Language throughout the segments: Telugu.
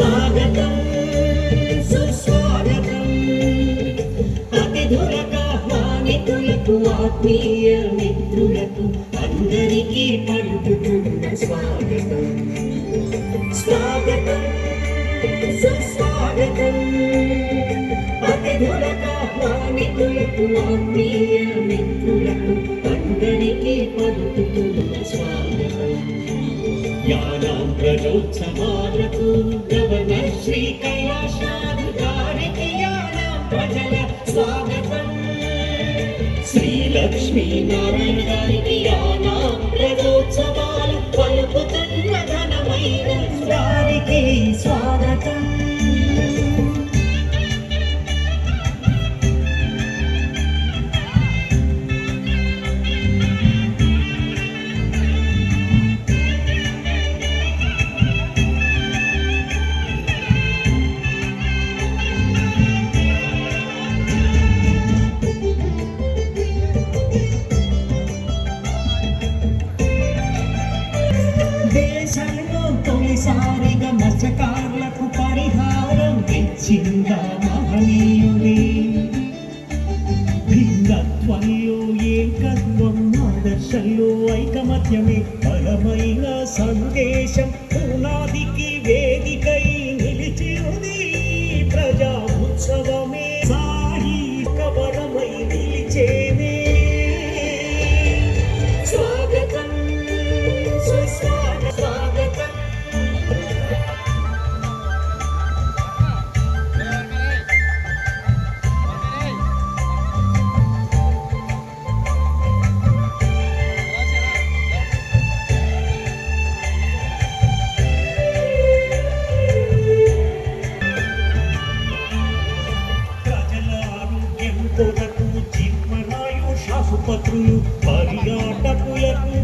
స్వాగతం సుస్వాగతం అతిథులకు ఆహ్వానితులకు ఆత్మీయ మిత్రులకు అందరికీ పలుకుతున్న స్వాగతం స్వాగతం సుస్వాగతం అతిథులకు ఆహ్వానితులకు ఆత్మీయ మిత్రులకు అందరికీ పలుకుతున్న స్వాగతం యానాం ప్రజోత్సవాలకు గవర్నర్ శ్రీ కైలాసాధికారికి యానాం ప్రజల స్వాగతం శ్రీ లక్ష్మీ నారాయణ గారికి యానాం ప్రజోత్సవాలు పలుకుతున్న ఘనమైన వారికి స్వాగతం దేశంలో తొలిసారిగా మత్స్యకారులకు పరిహారం తెచ్చిందా మహనీయుడే భిన్నత్వంలో ఏకత్వం ఆదర్శంలో ఐకమత్యమే బలమైన సందేశం పునాదికి వేదికై నిలిచింది ప్రజా ఉత్సవమే సాహిక బలమై నిలిచేనే ఆసుపత్రులు పర్యాటకులకు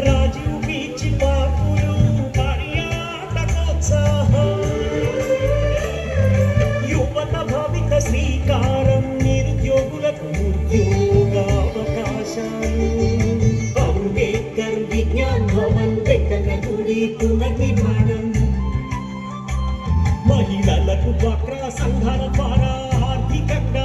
రాజీవ్ బీచ్ పార్కులు పర్యాటకోత్సాహం యువత భవిత శ్రీకారం నిరుద్యోగులకు ఉద్యోగావకాశాలు అంబేద్కర్ విజ్ఞాన్ భవన్ వెంకట గుడి పునర్నిర్మాణం మహిళలకు డ్వాక్రా సంఘాల ద్వారా ఆర్థికంగా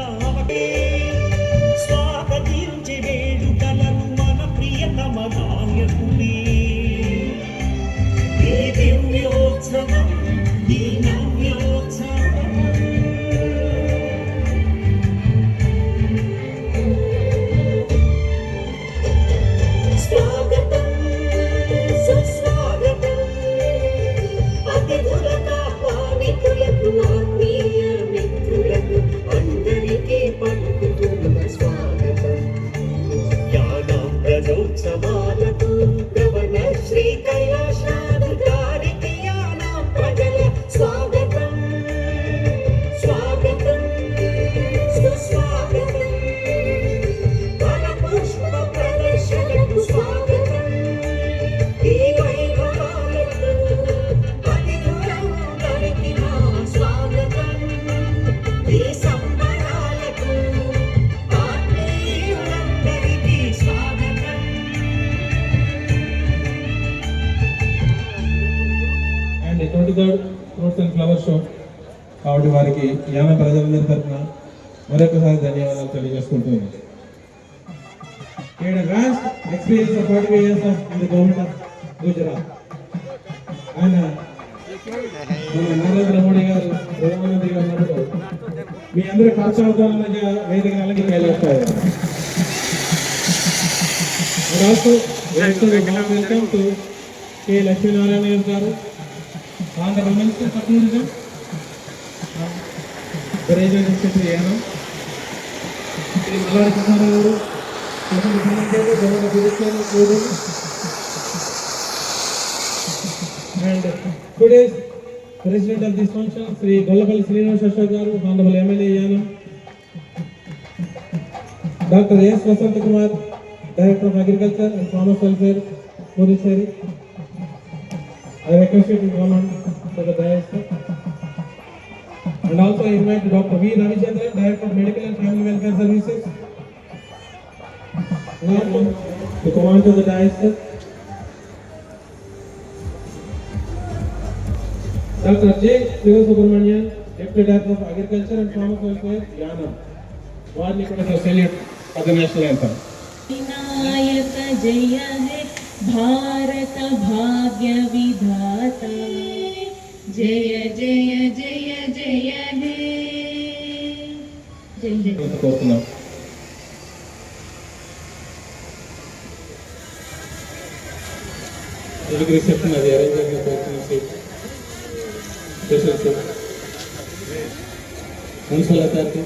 స్వాగతించి వేడుకలను మన ప్రియతమ నాయకుడే ఈ దివ్యోత్సవం ఈ నవ్యోత్సవం స్వాగతం సుస్వాగతం అతిథులకు ఆహ్వానితులకు ఆత్మీయ మిత్రులకు అందరికీ పలుకుతున్న స్వాగతం యానాం ప్రజోత్సవాలకు గవర్నర్ శ్రీ కైలాసాధికారికి యానాం ప్రజల స్వాగతం స్వాగతం సుస్వాగతం ఫలపుష్ప ప్రదర్శనకు స్వాగతం ఈ వైభవాలకు అతిథులందరికీ మా స్వాగతం ఈ సంబరాలకు ఆత్మీయులందరికీ స్వాగతం. And 23rd fruits and flower show కాబట్టి వారికి యాన ప్రజలందరి తరఫున మరొకసారి ధన్యవాదాలు తెలియజేసుకుంటున్నాను. Advanced experience of 45 years of the government of Gujarat. ఆయన మన నరేంద్ర మోడీ గారు ప్రధానమంత్రి గారు ఉన్నప్పుడు మీ అందరూ కష్టార్థాలుగా వేదిక నెలకి వెళ్ళొస్తారు. And also welcome to K. Lakshminarayan garu, Honorable Minister for Tourism, the Regional Secretary Yanam, Sri Malari Kumar garu, and today's President of this function, Sri Gollapalli Srinivasa garu, Honorable MLA Yanam, Dr. S. Vasant Kumar, Director of Agriculture and Farmers Welfare, Puducherry. I request you to come on to the dais. And also I invite Dr. V. Ravichandran, Director of Medical and Family Welfare Services, now to come on to the dais. Dr. J. Subramanian, Deputy Director of Agriculture and Farmers Welfare, Yanam. వారిని కూడా salute for the national anthem. Vinayak जय हे भारत भाग्य विधाता जय जय जय जय हे जय जय కోరుతున్నాం. తెలుగు రిసెప్షన్ అది అరేంజ్ చేసిన special municipal authority.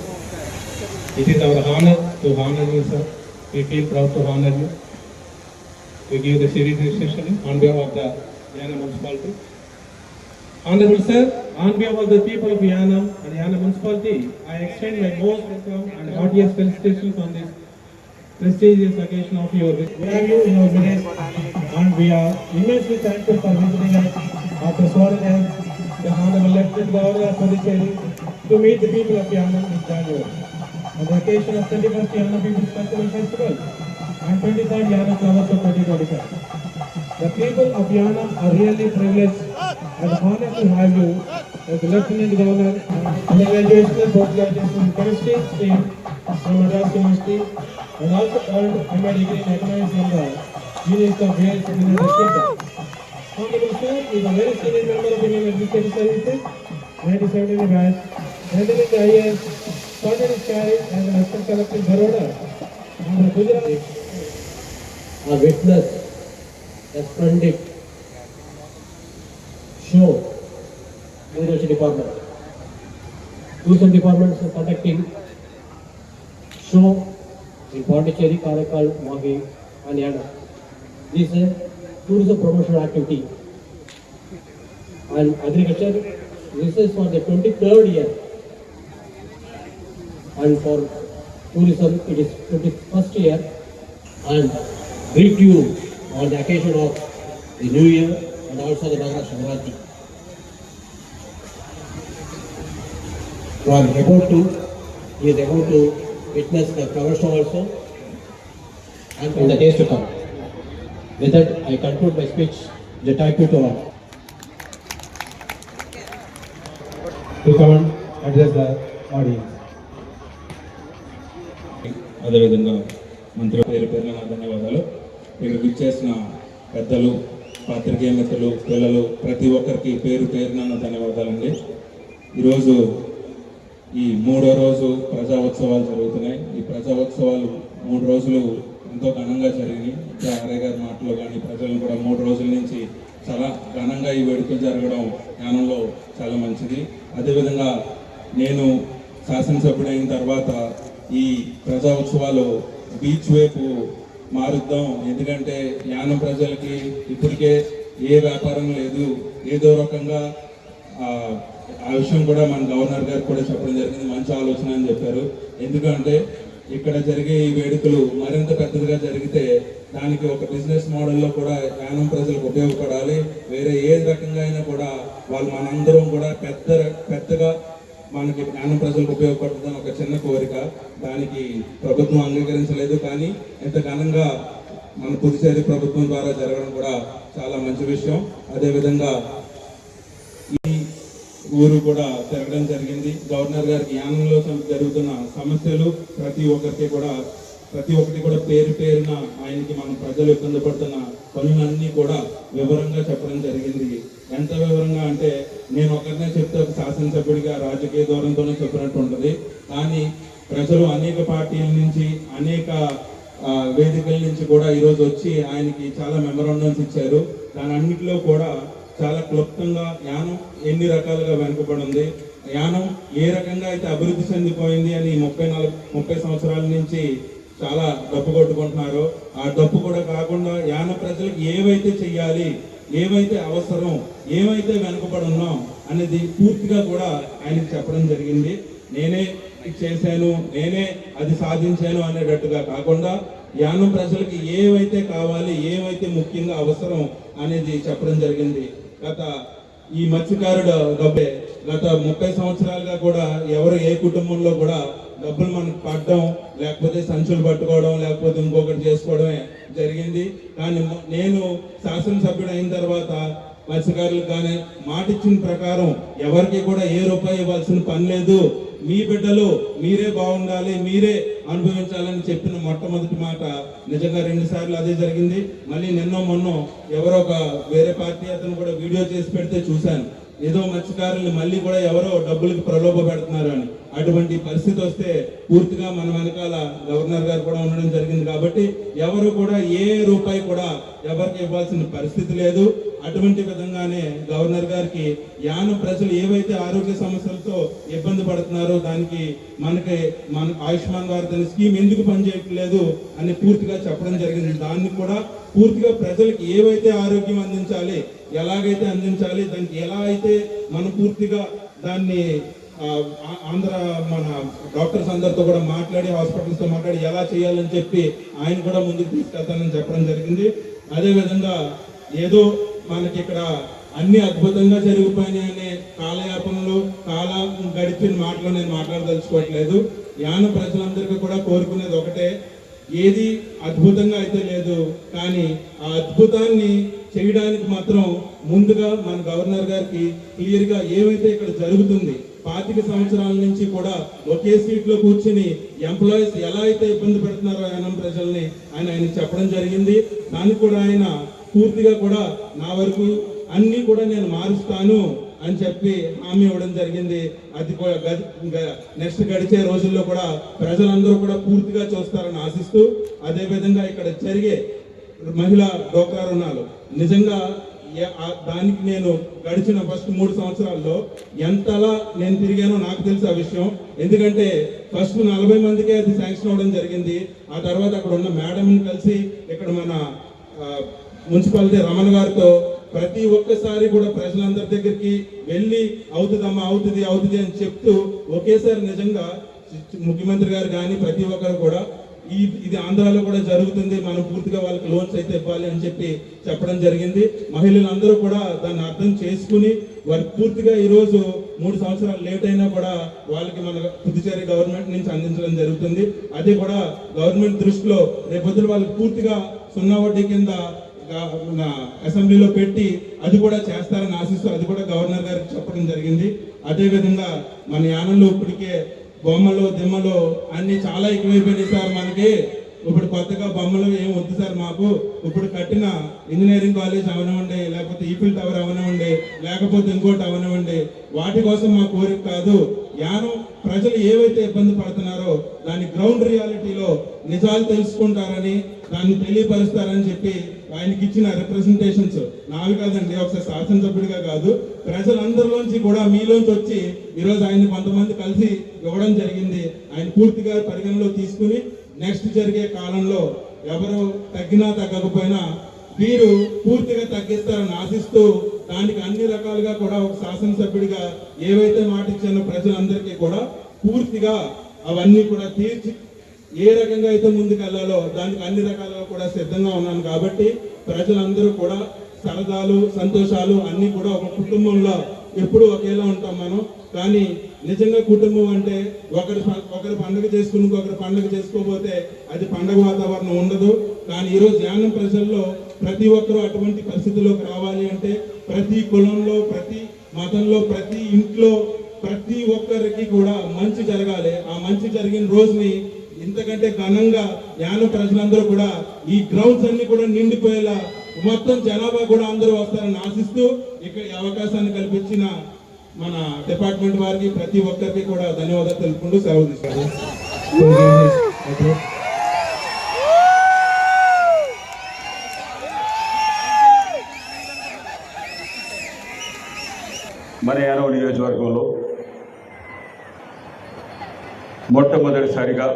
It is our honor to honor you, sir. We feel proud to honor you. We give the series instruction on behalf of the Yanam municipality. Honorable sir, on behalf of the people of Yanam and Yanam municipality, I extend my most welcome and heartiest felicitations on this prestigious occasion of your visit. We have you in our midst, and we are immensely thankful for visiting us after swearing as the Honorable Lieutenant Governor of Puducherry to meet the people of Yanam in January. On the occasion of 21st Yanam People's Festival and 23rd Yanam Flowers of 2025. The people of Yanam are really privileged and honored to have you as the Lieutenant Governor and graduation post-graduation in chemistry stream from Madras University and also earned MA degree in economics from the University of Wales in the Kingdom. Honorable sir is a very senior member of Indian Administrative Services, 1970 batch, headed in the IAS, started his career as an assistant collector in Baroda and the Gujarat. Our witness a splendid show Agriculture Department. Tourism Department is conducting show in Pondicherry, Karaikal, Mahi and Yanam. This is a tourism promotional activity. And agriculture, this is for the 23rd year. And for tourism, it is 21st year. And greet you on the occasion of the New Year and also the Nagara Shivratri. He is about to witness the flower show also and in the days to come. With that, I conclude my speech. Thank you to all. To come and address the audience. అదేవిధంగా మంత్రి పేరు పేరున నా ధన్యవాదాలు. మీరు విచ్చేసిన పెద్దలు, పాత్రికేయ మిత్రులు, పిల్లలు ప్రతి ఒక్కరికి పేరు పేరున నా ధన్యవాదాలండి. ఈరోజు ఈ 3వ రోజు ప్రజా ఉత్సవాలు జరుగుతున్నాయి. ఈ ప్రజా ఉత్సవాలు 3 రోజులు ఎంతో ఘనంగా జరిగినాయి. ఆర్ఐ గారి మాటలో కానీ ప్రజలను కూడా 3 రోజుల నుంచి చాలా ఘనంగా ఈ వేడుకలు జరగడం జ్ఞానంలో చాలా మంచిది. అదేవిధంగా నేను శాసనసభ్యుడైన తర్వాత ఈ ప్రజా ఉత్సవాలు బీచ్ వైపు మారుద్దాం. ఎందుకంటే యానం ప్రజలకి ఇప్పటికే ఏ వ్యాపారం లేదు, ఏదో రకంగా ఆ విషయం కూడా మన గవర్నర్ గారు కూడా చెప్పడం జరిగింది. మంచి ఆలోచన అని చెప్పారు. ఎందుకంటే ఇక్కడ జరిగే ఈ వేడుకలు మరింత పెద్దదిగా జరిగితే దానికి ఒక బిజినెస్ మోడల్లో కూడా యానం ప్రజలకు ఉపయోగపడాలి. వేరే ఏ రకంగా అయినా కూడా వాళ్ళు మనందరం కూడా పెద్దగా మనకి జ్ఞానం ప్రజలకు ఉపయోగపడుతుందని ఒక చిన్న కోరిక. దానికి ప్రభుత్వం అంగీకరించలేదు, కానీ ఎంత ఘనంగా మన పుదుచేరి ప్రభుత్వం ద్వారా జరగడం కూడా చాలా మంచి విషయం. అదేవిధంగా ఈ ఊరు కూడా తిరగడం జరిగింది. గవర్నర్ గారికి యానంలో జరుగుతున్న సమస్యలు ప్రతి ఒక్కటి కూడా పేరు పేరున ఆయనకి మన ప్రజలు ఇబ్బంది పడుతున్న పనులన్నీ కూడా వివరంగా చెప్పడం జరిగింది. ఎంత వివరంగా అంటే నేను ఒకరినే చెప్తే ఒక శాసనసభ్యుడిగా రాజకీయ దూరంతోనే చెప్పినట్టు ఉంటుంది. కానీ ప్రజలు అనేక పార్టీల నుంచి అనేక వేదికల నుంచి కూడా ఈరోజు వచ్చి ఆయనకి చాలా మెమరాండమ్స్ ఇచ్చారు. దాని అన్నింటిలో కూడా చాలా క్లుప్తంగా యానం ఎన్ని రకాలుగా వెనుకబడి ఉంది, యానం ఏ రకంగా అయితే అభివృద్ధి చెందిపోయింది అని 30 సంవత్సరాల నుంచి చాలా డప్పు కొట్టుకుంటున్నారు. ఆ డప్పు కూడా కాకుండా యాన ప్రజలకు ఏవైతే చెయ్యాలి, ఏవైతే అవసరం, ఏవైతే వెనుకబడి ఉన్నాం అనేది పూర్తిగా కూడా ఆయనకి చెప్పడం జరిగింది. నేనే చేశాను, నేనే అది సాధించాను అనేటట్టుగా కాకుండా యానం ప్రజలకి ఏవైతే కావాలి, ఏవైతే ముఖ్యంగా అవసరం అనేది చెప్పడం జరిగింది. ఈ మత్స్యకారుడు డబ్బే గత 30 సంవత్సరాలుగా కూడా ఎవరు ఏ కుటుంబంలో కూడా డబ్బులు మనకు పడడం, లేకపోతే సంచులు పట్టుకోవడం, లేకపోతే ఇంకొకటి చేసుకోవడమే జరిగింది. కానీ నేను శాసనసభ్యుడు అయిన తర్వాత మత్స్యకారులకు కానీ మాట ఇచ్చిన ప్రకారం ఎవరికి కూడా ఏ రూపాయి ఇవ్వాల్సిన పని లేదు, మీ బిడ్డలు మీరే బాగుండాలి, మీరే అనుభవించాలని చెప్పిన మొట్టమొదటి మాట నిజంగా 2 సార్లు అదే జరిగింది. మళ్ళీ నిన్నో మొన్నో ఎవరో ఒక వేరే పార్టీ అతను కూడా వీడియో చేసి పెడితే చూశాను, ఏదో మత్స్యకారులు మళ్ళీ కూడా ఎవరో డబ్బులకు ప్రలోభ పెడుతున్నారు అని. అటువంటి పరిస్థితి వస్తే పూర్తిగా మన వెనకాల గవర్నర్ గారు కూడా ఉండడం జరిగింది కాబట్టి ఎవరు కూడా ఏ రూపాయి కూడా ఎవరికి ఇవ్వాల్సిన పరిస్థితి లేదు. అటువంటి విధంగానే గవర్నర్ గారికి యానం ప్రజలు ఏవైతే ఆరోగ్య సమస్యలతో ఇబ్బంది పడుతున్నారో దానికి మన ఆయుష్మాన్ భారత్ అనే స్కీమ్ ఎందుకు పనిచేయట్లేదు అని పూర్తిగా చెప్పడం జరిగింది. దాన్ని కూడా పూర్తిగా ప్రజలకు ఏవైతే ఆరోగ్యం అందించాలి, ఎలాగైతే అందించాలి, దానికి ఎలా అయితే మనం పూర్తిగా దాన్ని మన డాక్టర్స్ అందరితో కూడా మాట్లాడి హాస్పిటల్స్తో మాట్లాడి ఎలా చేయాలని చెప్పి ఆయన కూడా ముందుకు తీసుకెళ్తానని చెప్పడం జరిగింది. అదేవిధంగా ఏదో మనకి ఇక్కడ అన్ని అద్భుతంగా జరిగిపోయినాయనే కాలయాపనలో కాలం గడిపిన మాటలు నేను మాట్లాడదలుచుకోవట్లేదు. యానం ప్రజలందరికీ కూడా కోరుకునేది ఒకటే, ఏది అద్భుతంగా అయితే లేదు, కానీ ఆ అద్భుతాన్ని చేయడానికి మాత్రం ముందుగా మన గవర్నర్ గారికి క్లియర్గా ఏమైతే ఇక్కడ జరుగుతుంది, 25 సంవత్సరాల నుంచి కూడా ఒకే సీట్లో కూర్చుని ఎంప్లాయీస్ ఎలా అయితే ఇబ్బంది పెడుతున్నారో యానం ప్రజల్ని ఆయన చెప్పడం జరిగింది. దానికి కూడా ఆయన పూర్తిగా కూడా నా వరకు అన్నీ కూడా నేను మారుస్తాను అని చెప్పి హామీ ఇవ్వడం జరిగింది. అది నెక్స్ట్ గడిచే రోజుల్లో కూడా ప్రజలందరూ కూడా పూర్తిగా చూస్తారని ఆశిస్తూ, అదేవిధంగా ఇక్కడ జరిగే మహిళా డోక్రా రుణాలు నిజంగా దానికి నేను గడిచిన ఫస్ట్ 3 సంవత్సరాల్లో ఎంతలా నేను తిరిగానో నాకు తెలుసు ఆ విషయం. ఎందుకంటే ఫస్ట్ 40 మందికే అది శాంక్షన్ అవ్వడం జరిగింది. ఆ తర్వాత అక్కడ ఉన్న మేడంని కలిసి ఇక్కడ మన మున్సిపాలిటీ రమణ గారితో ప్రతి ఒక్కసారి కూడా ప్రజలందరి దగ్గరికి వెళ్ళి అవుతుందమ్మా అవుతుంది అని చెప్తూ ఒకేసారి నిజంగా ముఖ్యమంత్రి గారు కానీ ప్రతి ఒక్కరు కూడా ఇది ఆంధ్రాలో కూడా జరుగుతుంది, మనం పూర్తిగా వాళ్ళకి లోన్స్ అయితే ఇవ్వాలి అని చెప్పి చెప్పడం జరిగింది. మహిళలందరూ కూడా దాన్ని అర్థం చేసుకుని వారికి పూర్తిగా ఈరోజు 3 సంవత్సరాలు లేట్ అయినా కూడా వాళ్ళకి మన పుదుచ్చేరి గవర్నమెంట్ నుంచి అందించడం జరుగుతుంది. అది కూడా గవర్నమెంట్ దృష్టిలో రేపొద్దున వాళ్ళకి పూర్తిగా 0 వడ్డీ కింద అసెంబ్లీలో పెట్టి అది కూడా చేస్తారని ఆశిస్తూ అది కూడా గవర్నర్ గారికి చెప్పడం జరిగింది. అదేవిధంగా మన యానంలో ఇప్పటికే బొమ్మలు దిమ్మలు అన్ని చాలా ఎక్కువైపోయినాయి సార్. మనకి ఇప్పుడు కొత్తగా బొమ్మలు ఏం వద్దు సార్ మాకు. ఇప్పుడు కట్టిన ఇంజనీరింగ్ కాలేజ్ అవనివ్వండి, లేకపోతే ఈఫిల్ టవర్ అవనివ్వండి, లేకపోతే ఇంకోటి అవనివ్వండి, వాటి కోసం మా కోరిక కాదు. యానం ప్రజలు ఏవైతే ఇబ్బంది పడుతున్నారో దాని గ్రౌండ్ రియాలిటీలో నిజాలు తెలుసుకుంటారని, దాన్ని తెలియపరుస్తారని చెప్పి ఆయనకి ఇచ్చిన రిప్రజెంటేషన్స్ నావి కాదండి, ఒకసారి శాసనసభ్యుడిగా కాదు ప్రజలందరిలోంచి కూడా మీలోంచి వచ్చి ఈరోజు ఆయన కొంతమంది కలిసి ఇవ్వడం జరిగింది. ఆయన పూర్తిగా పరిగణలో తీసుకుని నెక్స్ట్ జరిగే కాలంలో ఎవరు తగ్గినా తగ్గకపోయినా వీరు పూర్తిగా తగ్గిస్తారని ఆశిస్తూ దానికి అన్ని రకాలుగా కూడా ఒక శాసనసభ్యుడిగా ఏవైతే మాట ఇచ్చానో ప్రజలందరికీ కూడా పూర్తిగా అవన్నీ కూడా తీర్చి ఏ రకంగా అయితే ముందుకు వెళ్ళాలో దానికి అన్ని రకాలుగా కూడా సిద్ధంగా ఉన్నాను. కాబట్టి ప్రజలందరూ కూడా సరదాలు సంతోషాలు అన్నీ కూడా ఒక కుటుంబంలో ఎప్పుడు ఒకేలా ఉంటాం మనం. కానీ నిజంగా కుటుంబం అంటే ఒకరి పండుగ చేసుకుని ఇంకొకరి పండుగ చేసుకోకపోతే అది పండుగ వాతావరణం ఉండదు. కానీ ఈరోజు యానం ప్రజల్లో ప్రతి ఒక్కరూ అటువంటి పరిస్థితుల్లోకి రావాలి అంటే ప్రతి కులంలో, ప్రతి మతంలో, ప్రతి ఇంట్లో ప్రతి ఒక్కరికి కూడా మంచి జరగాలి. ఆ మంచి జరిగిన రోజుని ఇంతకంటే ఘనంగా యానం ప్రజలందరూ కూడా ఈ గ్రౌండ్స్ అన్ని కూడా నిండిపోయేలా మొత్తం జనాభా కూడా అందరూ వస్తారని ఆశిస్తూ ఇక్కడ ఈ అవకాశాన్ని కల్పించిన మన డిపార్ట్మెంట్ వారికి ప్రతి ఒక్కరికి కూడా ధన్యవాదాలు తెలుపుకుంటూ సెలవు తీసుకుంటాను. మన యానం నియోజకవర్గంలో మొట్టమొదటిసారిగా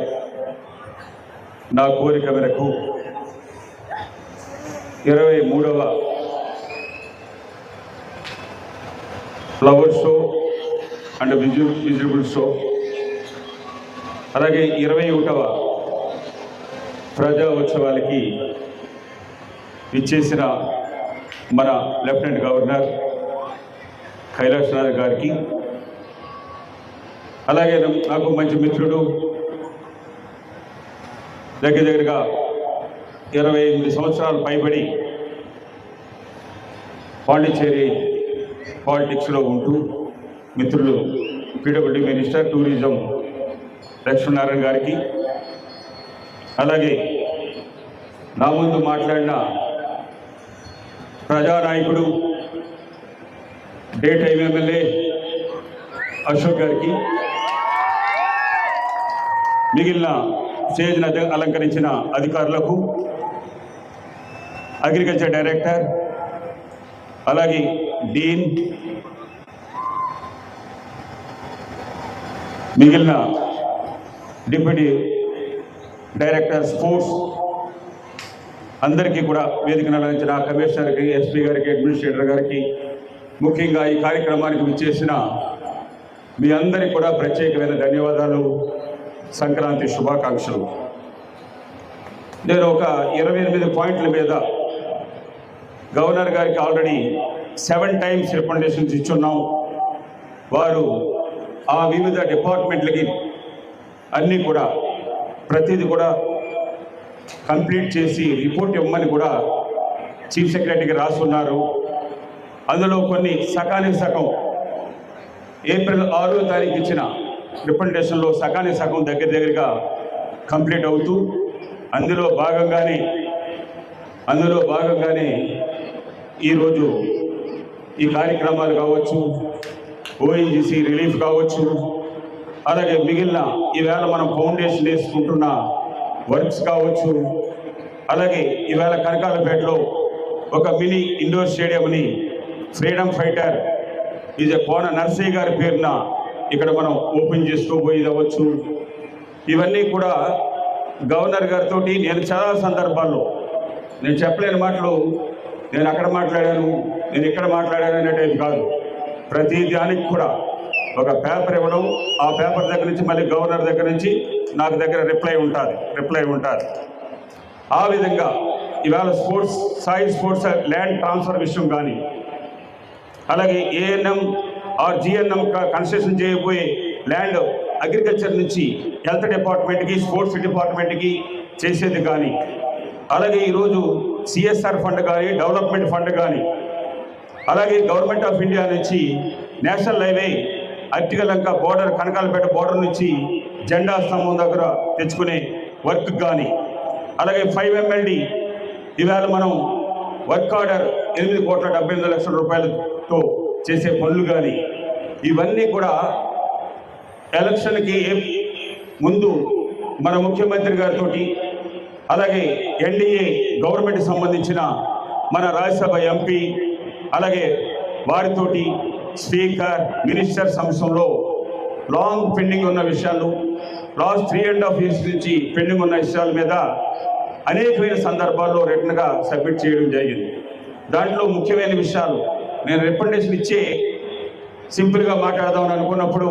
నా కోరిక మేరకు 23వ flower show and visible show, అలాగే 21వ ప్రజా ఉత్సవాలకి ఇచ్చేసిన మన లెఫ్టినెంట్ గవర్నర్ కైలాసనాథ్ గారికి, అలాగే నాకు మంచి మిత్రుడు దగ్గరగా 28 సంవత్సరాలు పైబడి పాండిచ్చేరి పాలిటిక్స్లో ఉంటూ మిత్రులు పీడబ్ల్యూడీ మినిస్టర్ టూరిజం లక్ష్మీనారాయణ గారికి, అలాగే నా ముందు మాట్లాడిన ప్రజానాయకుడు డే టైం ఎమ్మెల్యే అశోక్ గారికి, మిగిలిన స్టేజ్ను అలంకరించిన అధికారులకు, అగ్రికల్చర్ డైరెక్టర్, అలాగే డీన్, మిగిలిన డిప్యూటీ డైరెక్టర్ స్పోర్ట్స్ అందరికీ కూడా వేదికను అలంకరించిన కమిషనర్కి, ఎస్పీ గారికి, అడ్మినిస్ట్రేటర్ గారికి, ముఖ్యంగా ఈ కార్యక్రమానికి విచ్చేసిన మీ అందరికీ కూడా ప్రత్యేకమైన ధన్యవాదాలు, సంక్రాంతి శుభాకాంక్షలు. నేను ఒక 28 పాయింట్ల మీద గవర్నర్ గారికి ఆల్రెడీ 7 టైమ్స్ రికమెండేషన్స్ ఇచ్చున్నాం. వారు ఆ వివిధ డిపార్ట్మెంట్లకి అన్నీ కూడా ప్రతిదీ కూడా కంప్లీట్ చేసి రిపోర్ట్ ఇవ్వమని కూడా చీఫ్ సెక్రటరీకి రాసున్నారు. అందులో కొన్ని సకానికి సగం ఏప్రిల్ 6వ తారీఖు ఇచ్చిన రిప్రజెంటేషన్లో సకానికి సగం దగ్గరగా కంప్లీట్ అవుతూ అందులో భాగంగానే ఈరోజు ఈ కార్యక్రమాలు కావచ్చు, ఓఎన్జీసీ రిలీఫ్ కావచ్చు, అలాగే మిగిలిన ఈవేళ మనం ఫౌండేషన్ వేసుకుంటున్న వర్క్స్ కావచ్చు, అలాగే ఈవేళ కనకాలపేటలో ఒక మినీ ఇండోర్ స్టేడియంని ఫ్రీడమ్ ఫైటర్ కోన నర్సయ్య గారి పేరున ఇక్కడ మనం ఓపెన్ చేసుకోబోయేది అవ్వచ్చు. ఇవన్నీ కూడా గవర్నర్ గారితో నేను చాలా సందర్భాల్లో నేను చెప్పలేని మాటలు, నేను అక్కడ మాట్లాడాను, నేను ఇక్కడ మాట్లాడాను అనేటివి కాదు. ప్రతి దానికి కూడా ఒక పేపర్ ఇవ్వడం, ఆ పేపర్ దగ్గర నుంచి మళ్ళీ గవర్నర్ దగ్గర నుంచి నాకు దగ్గర రిప్లై ఉంటుంది. ఆ విధంగా ఇవాళ సాయి స్పోర్ట్స్ ల్యాండ్ ట్రాన్స్ఫర్ విషయం కానీ, అలాగే ఏఎన్ఎం ఆర్ జిఎన్ఎం కన్స్ట్రక్షన్ చేయబోయే ల్యాండ్ అగ్రికల్చర్ నుంచి హెల్త్ డిపార్ట్మెంట్కి, స్పోర్ట్స్ డిపార్ట్మెంట్కి చేసేది కానీ, అలాగే ఈరోజు సిఎస్ఆర్ ఫండ్ కానీ, డెవలప్మెంట్ ఫండ్ కానీ, అలాగే గవర్నమెంట్ ఆఫ్ ఇండియా నుంచి national highway Artikalanka border, Kanakalapeta border నుంచి జెండా స్తంభం దగ్గర తెచ్చుకునే వర్క్ కానీ, అలాగే 5 MLD ఇవాళ మనం వర్క్ ఆర్డర్ 8,78,00,000 రూపాయలతో చేసే పనులు కానీ, ఇవన్నీ కూడా ఎలక్షన్కి ముందు మన ముఖ్యమంత్రి గారితో, అలాగే ఎన్డీఏ గవర్నమెంట్ సంబంధించిన మన రాజ్యసభ ఎంపీ, అలాగే వారితోటి స్పీకర్, మినిస్టర్ సంస్థలో లాంగ్ పెండింగ్ ఉన్న విషయాలు, లాస్ట్ 3.5 years నుంచి పెండింగ్ ఉన్న విషయాల మీద అనేకమైన సందర్భాల్లో రిటర్న్గా సబ్మిట్ చేయడం జరిగింది. దాంట్లో ముఖ్యమైన విషయాలు నేను రికమెండేషన్ ఇచ్చే సింపుల్గా మాట్లాడదామని అనుకున్నప్పుడు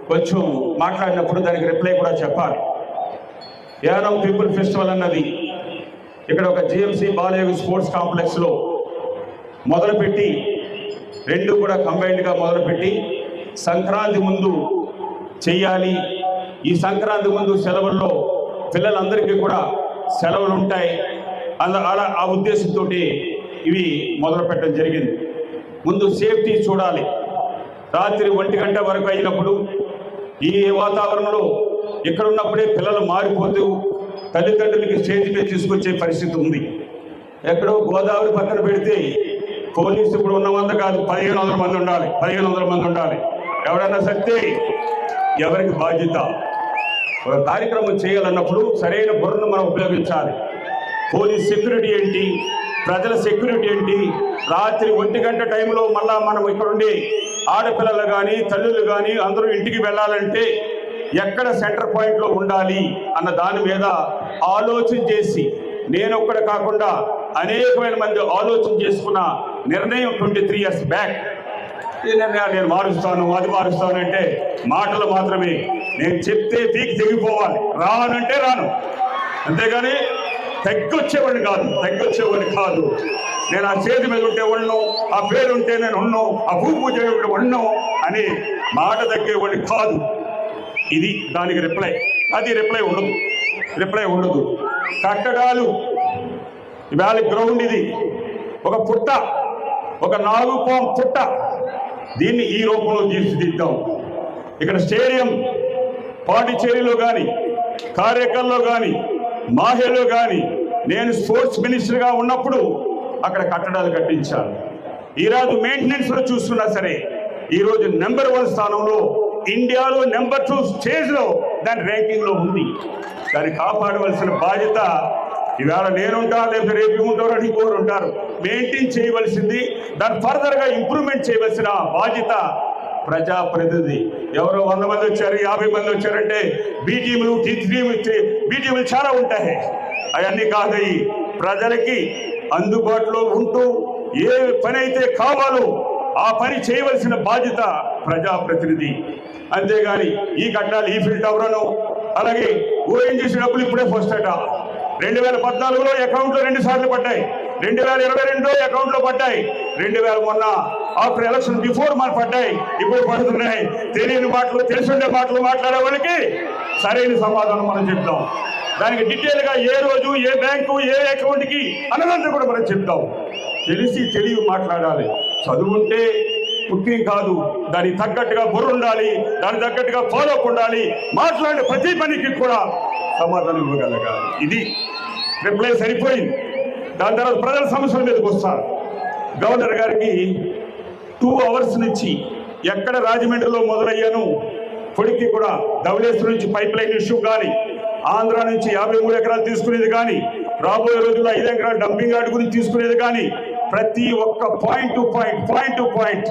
కొంచెం మాట్లాడినప్పుడు దానికి రిప్లై కూడా చెప్పాలి. యానం పీపుల్ ఫెస్టివల్ అన్నది ఇక్కడ ఒక జిఎంసి బాలయోగి స్పోర్ట్స్ కాంప్లెక్స్లో మొదలుపెట్టి 2 కూడా కంబైన్డ్గా మొదలుపెట్టి సంక్రాంతి ముందు చెయ్యాలి. ఈ సంక్రాంతి ముందు సెలవుల్లో పిల్లలందరికీ కూడా సెలవులు ఉంటాయి. అలా ఆ ఉద్దేశంతో ఇవి మొదలు పెట్టడం జరిగింది. ముందు సేఫ్టీ చూడాలి. రాత్రి 1 గంట వరకు అయినప్పుడు ఈ వాతావరణంలో ఇక్కడ ఉన్నప్పుడే పిల్లలు మారిపోతూ తల్లిదండ్రులకి స్టేజ్ మీద తీసుకొచ్చే పరిస్థితి ఉంది. ఎక్కడో గోదావరి పక్కన పెడితే పోలీసు ఇప్పుడు ఉన్న 100 కాదు, 1500 మంది ఉండాలి. 1500 మంది ఉండాలి. ఎవరైనా సత్తే ఎవరికి బాధ్యత? ఒక కార్యక్రమం చేయాలన్నప్పుడు సరైన బుర్రను మనం ఉపయోగించాలి. పోలీస్ సెక్యూరిటీ ఏంటి, ప్రజల సెక్యూరిటీ ఏంటి, రాత్రి 1 గంట టైంలో మళ్ళా మనం ఇక్కడ ఉండి ఆడపిల్లలు కానీ తల్లులు కానీ అందరూ ఇంటికి వెళ్ళాలంటే ఎక్కడ సెంటర్ పాయింట్లో ఉండాలి అన్న దాని మీద ఆలోచన చేసి, నేను ఒక్కడ కాకుండా అనేకమైన మంది ఆలోచన చేసుకున్న నిర్ణయం 23 years బ్యాక్. ఈ నిర్ణయాలు నేను మారుస్తాను, అది మారుస్తాను అంటే మాటలు మాత్రమే. నేను చెప్తే పీకి తెగిపోవాలి, రానంటే రాను, అంతేగాని తగ్గొచ్చేవాడిని కాదు. నేను ఆ చేతి మీద ఉంటే ఉండను, ఆ పేరు ఉంటే నేను ఉన్నాను, ఆ భూమి పూజ ఉండను అని మాట తగ్గేవాడిని కాదు. ఇది దానికి రిప్లై. అది రిప్లై ఉండదు. కట్టడాలు ఇవాళ గ్రౌండ్ ఇది ఒక పుట్ట, ఒక 4 పాము పుట్ట, దీన్ని ఈ రూపంలో తీర్చిదిద్దాం. ఇక్కడ స్టేడియం పాండిచేరిలో కానీ, కారేకల్లో కానీ, మాహేలో కానీ నేను స్పోర్ట్స్ మినిస్టర్గా ఉన్నప్పుడు అక్కడ కట్టడాలు కట్టించాను. ఈరోజు మెయింటెనెన్స్లో చూస్తున్నా సరే ఈరోజు నెంబర్ 1 స్థానంలో, ఇండియాలో నెంబర్ 2 స్టేజ్లో దాని ర్యాంకింగ్లో ఉంది. దాన్ని కాపాడవలసిన బాధ్యత ఇవాళ నేనుంటా, లేకపోతే రేపు ఉంటారు, అని ఇంకోరు ఉంటారు. మెయింటైన్ చేయవలసింది, దాన్ని ఫర్దర్గా ఇంప్రూవ్మెంట్ చేయవలసిన బాధ్యత ప్రజాప్రతినిధి. ఎవరో 100 మంది వచ్చారు, 50 మంది వచ్చారంటే బి టీములు, బి టీములు చాలా ఉంటాయి. అవన్నీ కాదు. ప్రజలకి అందుబాటులో ఉంటూ ఏ పని అయితే కావాలో ఆ పని చేయవలసిన బాధ్యత ప్రజాప్రతినిధి. అంతేగాని ఈ కట్టాలి, ఈ ఫీల్డ్ టవరను, అలాగే ఓఎన్జీసీ డబ్బులు ఇప్పుడే ఫస్ట్ అట. 2014లో అకౌంట్లో 2 సార్లు పడ్డాయి, 2022లో అకౌంట్లో పడ్డాయి, 2000 మొన్న ఆఫ్టర్ ఎలక్షన్ బిఫోర్ మన పడ్డాయి, ఇప్పుడు పడుతున్నాయి. తెలియని మాటలు, తెలిసిండే మాటలు మాట్లాడే వాళ్ళకి సరైన సమాధానం మనం చెప్తాం. దానికి డీటెయిల్గా ఏ రోజు, ఏ బ్యాంకు, ఏ అకౌంట్కి అన్నదంతా కూడా మనం చెప్తాం. తెలివి మాట్లాడాలి. చదువుంటే ముఖ్యం కాదు, దానికి తగ్గట్టుగా బుర్ర ఉండాలి, దానికి తగ్గట్టుగా ఫాలో అప్ ఉండాలి. మాట్లాడే ప్రతి పనికి కూడా సమాధానం ఇవ్వగలగాలి. ఇది రిప్లై సరిపోయింది. దాని తర్వాత ప్రజల సమస్యల మీదకి వస్తారు. గవర్నర్ గారికి 2 అవర్స్ నుంచి ఎక్కడ రాజమండ్రిలో మొదలయ్యాను పొడికి కూడా ధవళేశ్వరం నుంచి పైప్ లైన్ ఇష్యూ కానీ, ఆంధ్ర నుంచి 53 ఎకరాలు తీసుకునేది కానీ, రాబోయే రోజుల్లో 5 ఎకరాల డంపింగ్ యార్డ్ గురించి తీసుకునేది కానీ, ప్రతి ఒక్క point to point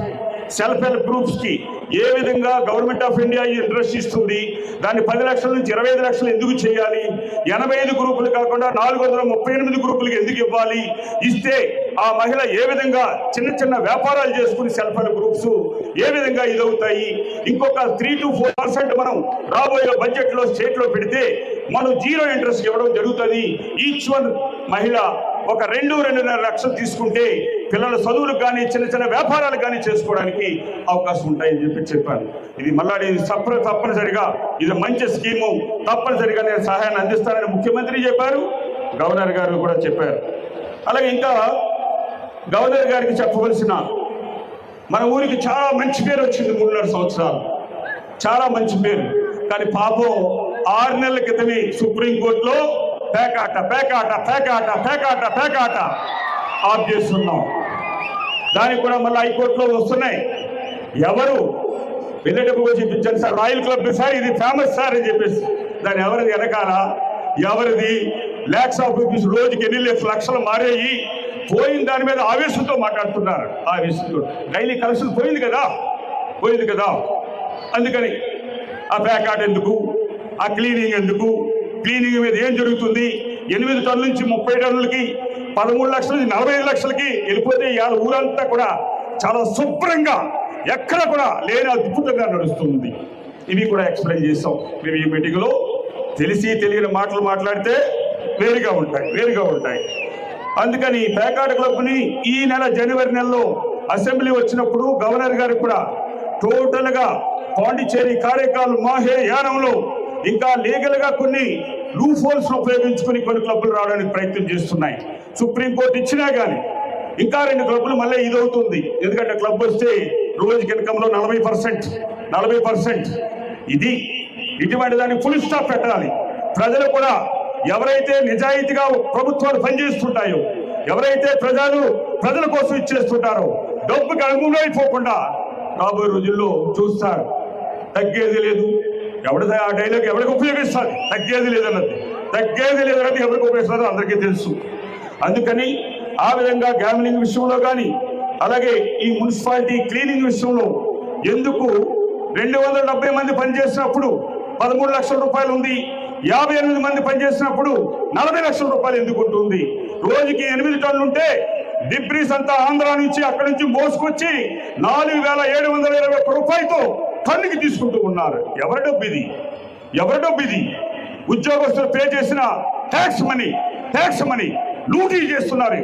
self help గ్రూప్స్కి ఏ విధంగా గవర్నమెంట్ ఆఫ్ ఇండియా ఇంట్రెస్ట్ ఇస్తుంది, దాన్ని 10 లక్షల నుంచి 25 లక్షలు ఎందుకు చేయాలి, 85 గ్రూపులు కాకుండా 438 గ్రూపులకు ఎందుకు ఇవ్వాలి, ఇస్తే ఆ మహిళ ఏ విధంగా చిన్న వ్యాపారాలు చేసుకుని సెల్ఫ్ హెల్ప్ గ్రూప్స్ ఏ విధంగా ఇదవుతాయి, ఇంకొక 3 to 4% మనం రాబోయే బడ్జెట్లో స్టేట్లో పెడితే మనం 0 ఇంట్రెస్ట్ ఇవ్వడం జరుగుతుంది. ఈచ్ వన్ మహిళ ఒక 2-2.5 లక్షలు తీసుకుంటే పిల్లల చదువులకు కానీ, చిన్న వ్యాపారాలు కానీ చేసుకోవడానికి అవకాశం ఉంటాయని చెప్పాను. ఇది మళ్ళీ తప్పనిసరిగా ఇది మంచి స్కీము, తప్పనిసరిగా నేను సహాయాన్ని అందిస్తానని ముఖ్యమంత్రి చెప్పారు, గవర్నర్ గారు కూడా చెప్పారు. అలాగే ఇంకా గవర్నర్ గారికి చెప్పవలసిన, మన ఊరికి చాలా మంచి పేరు వచ్చింది 3.5 సంవత్సరాలు, చాలా మంచి పేరు. కానీ పాపం 6 నెలల క్రితమే సుప్రీంకోర్టులో పేకాట ఆఫ్ చేస్తున్నాం. దానికి కూడా మళ్ళీ హైకోర్టులో వస్తున్నాయి. ఎవరు వెళ్ళేటప్పుడు చూపించండి సార్, రాయల్ క్లబ్ సార్, ఇది ఫేమస్ సార్ అని చెప్పేసి, దాని ఎవరిది వెనకాల ఎవరిది ల్యాక్స్ ఆఫ్ రూపీస్, రోజుకి ఎన్ని లక్షలు మారేయి, పోయిన దాని మీద ఆవేశంతో మాట్లాడుతున్నారు. ఆవేశంతో డైలీ కలెక్షన్ పోయింది కదా. అందుకని ఆ పేకాట ఎందుకు, ఆ క్లీనింగ్ ఎందుకు, క్లీనింగ్ మీద ఏం జరుగుతుంది, 8 టన్నుల నుంచి 30 టన్నులకి, 13 లక్షల నుంచి 45 లక్షలకి వెళ్ళిపోతే ఇవాళ ఊరంతా కూడా చాలా శుభ్రంగా ఎక్కడ కూడా లేని అద్భుతంగా నడుస్తుంది. ఇవి కూడా ఎక్స్ప్లెయిన్ చేస్తాం మేము ఈ మీటింగ్లో. తెలియని మాటలు మాట్లాడితే వేరుగా ఉంటాయి. అందుకని పేకాట క్లబ్ని ఈ నెల జనవరి నెలలో అసెంబ్లీ వచ్చినప్పుడు గవర్నర్ గారు కూడా టోటల్గా పాండిచేరి, కారైకాల్, మాహే, యానంలో ఇంకా లీగల్గా కొన్ని లూప్ హోల్స్ ఉపయోగించుకుని కొన్ని క్లబ్బులు రావడానికి ప్రయత్నం చేస్తున్నాయి. సుప్రీంకోర్టు ఇచ్చినా కానీ ఇంకా 2 క్లబ్బులు మళ్ళీ ఇదవుతుంది. ఎందుకంటే క్లబ్ వస్తే రోజుకి ఇన్కంలో 40%. ఇటువంటి దాన్ని ఫుల్ స్టాప్ పెట్టాలి. ప్రజలు కూడా ఎవరైతే నిజాయితీగా ప్రభుత్వాలు పనిచేస్తుంటాయో, ఎవరైతే ప్రజల కోసం ఇచ్చేస్తుంటారో, డబ్బుకి అనుగుణమైపోకుండా రాబోయే రోజుల్లో చూస్తారు. తగ్గేది లేదు. ఆ డైలాగ్ ఎవరికి ఉపయోగిస్తారు? తగ్గేది లేదన్నది ఎవరికి ఉపయోగిస్తారో అందరికీ తెలుసు. అందుకని ఆ విధంగా గ్యామ్లింగ్ విషయంలో కానీ, అలాగే ఈ మున్సిపాలిటీ క్లీనింగ్ విషయంలో ఎందుకు 270 మంది పనిచేసినప్పుడు 13 లక్షల రూపాయలు ఉంది, 58 మంది పనిచేసినప్పుడు 40 లక్షల రూపాయలు ఎందుకు ఉంటుంది? రోజుకి 8 టన్నులు ఉంటే డిబ్రీస్ అంతా ఆంధ్ర నుంచి అక్కడి నుంచి మోసుకొచ్చి 4,721 రూపాయలతో టన్నుకి తీసుకుంటూ ఉన్నారు. ఎవరి డబ్బు ఇది? ఉద్యోగస్తులు పే చేసిన ట్యాక్స్ మనీ లూటీ చేస్తున్నారు.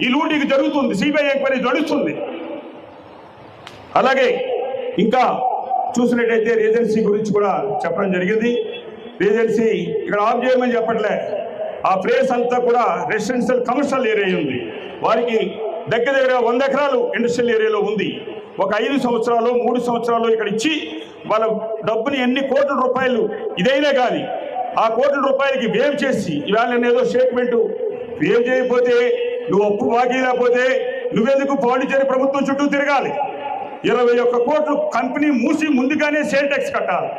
ఈ లూటీకి జరుగుతుంది, సిబిఐ ఎంక్వైరీ నడుస్తుంది. అలాగే ఇంకా చూసినట్టయితే రీజెన్సీ గురించి కూడా చెప్పడం జరిగింది. రీజెన్సీ ఇక్కడ ఆఫ్ చేయమని చెప్పట్లే, ఆ ప్లేస్ అంతా కూడా రెసిడెన్షియల్ కమర్షియల్ ఏరియా ఉంది. వారికి దగ్గర 100 ఎకరాలు ఇండస్ట్రియల్ ఏరియాలో ఉంది. ఒక 5 సంవత్సరాలు 3 సంవత్సరాలు ఇక్కడ ఇచ్చి వాళ్ళ డబ్బుని ఎన్ని కోట్ల రూపాయలు ఇదైనా కానీ ఆ కోట్ల రూపాయలకి వేవ్ చేసి ఇవాళ ఏదో స్టేట్మెంట్ వేవ్ చేయకపోతే నువ్వు అప్పు బాకీ లేకపోతే నువ్వెందుకు పాండిచేరి ప్రభుత్వం చుట్టూ తిరగాలి? 21 కోట్లు కంపెనీ మూసి ముందుగానే సేల్ ట్యాక్స్ కట్టాలి.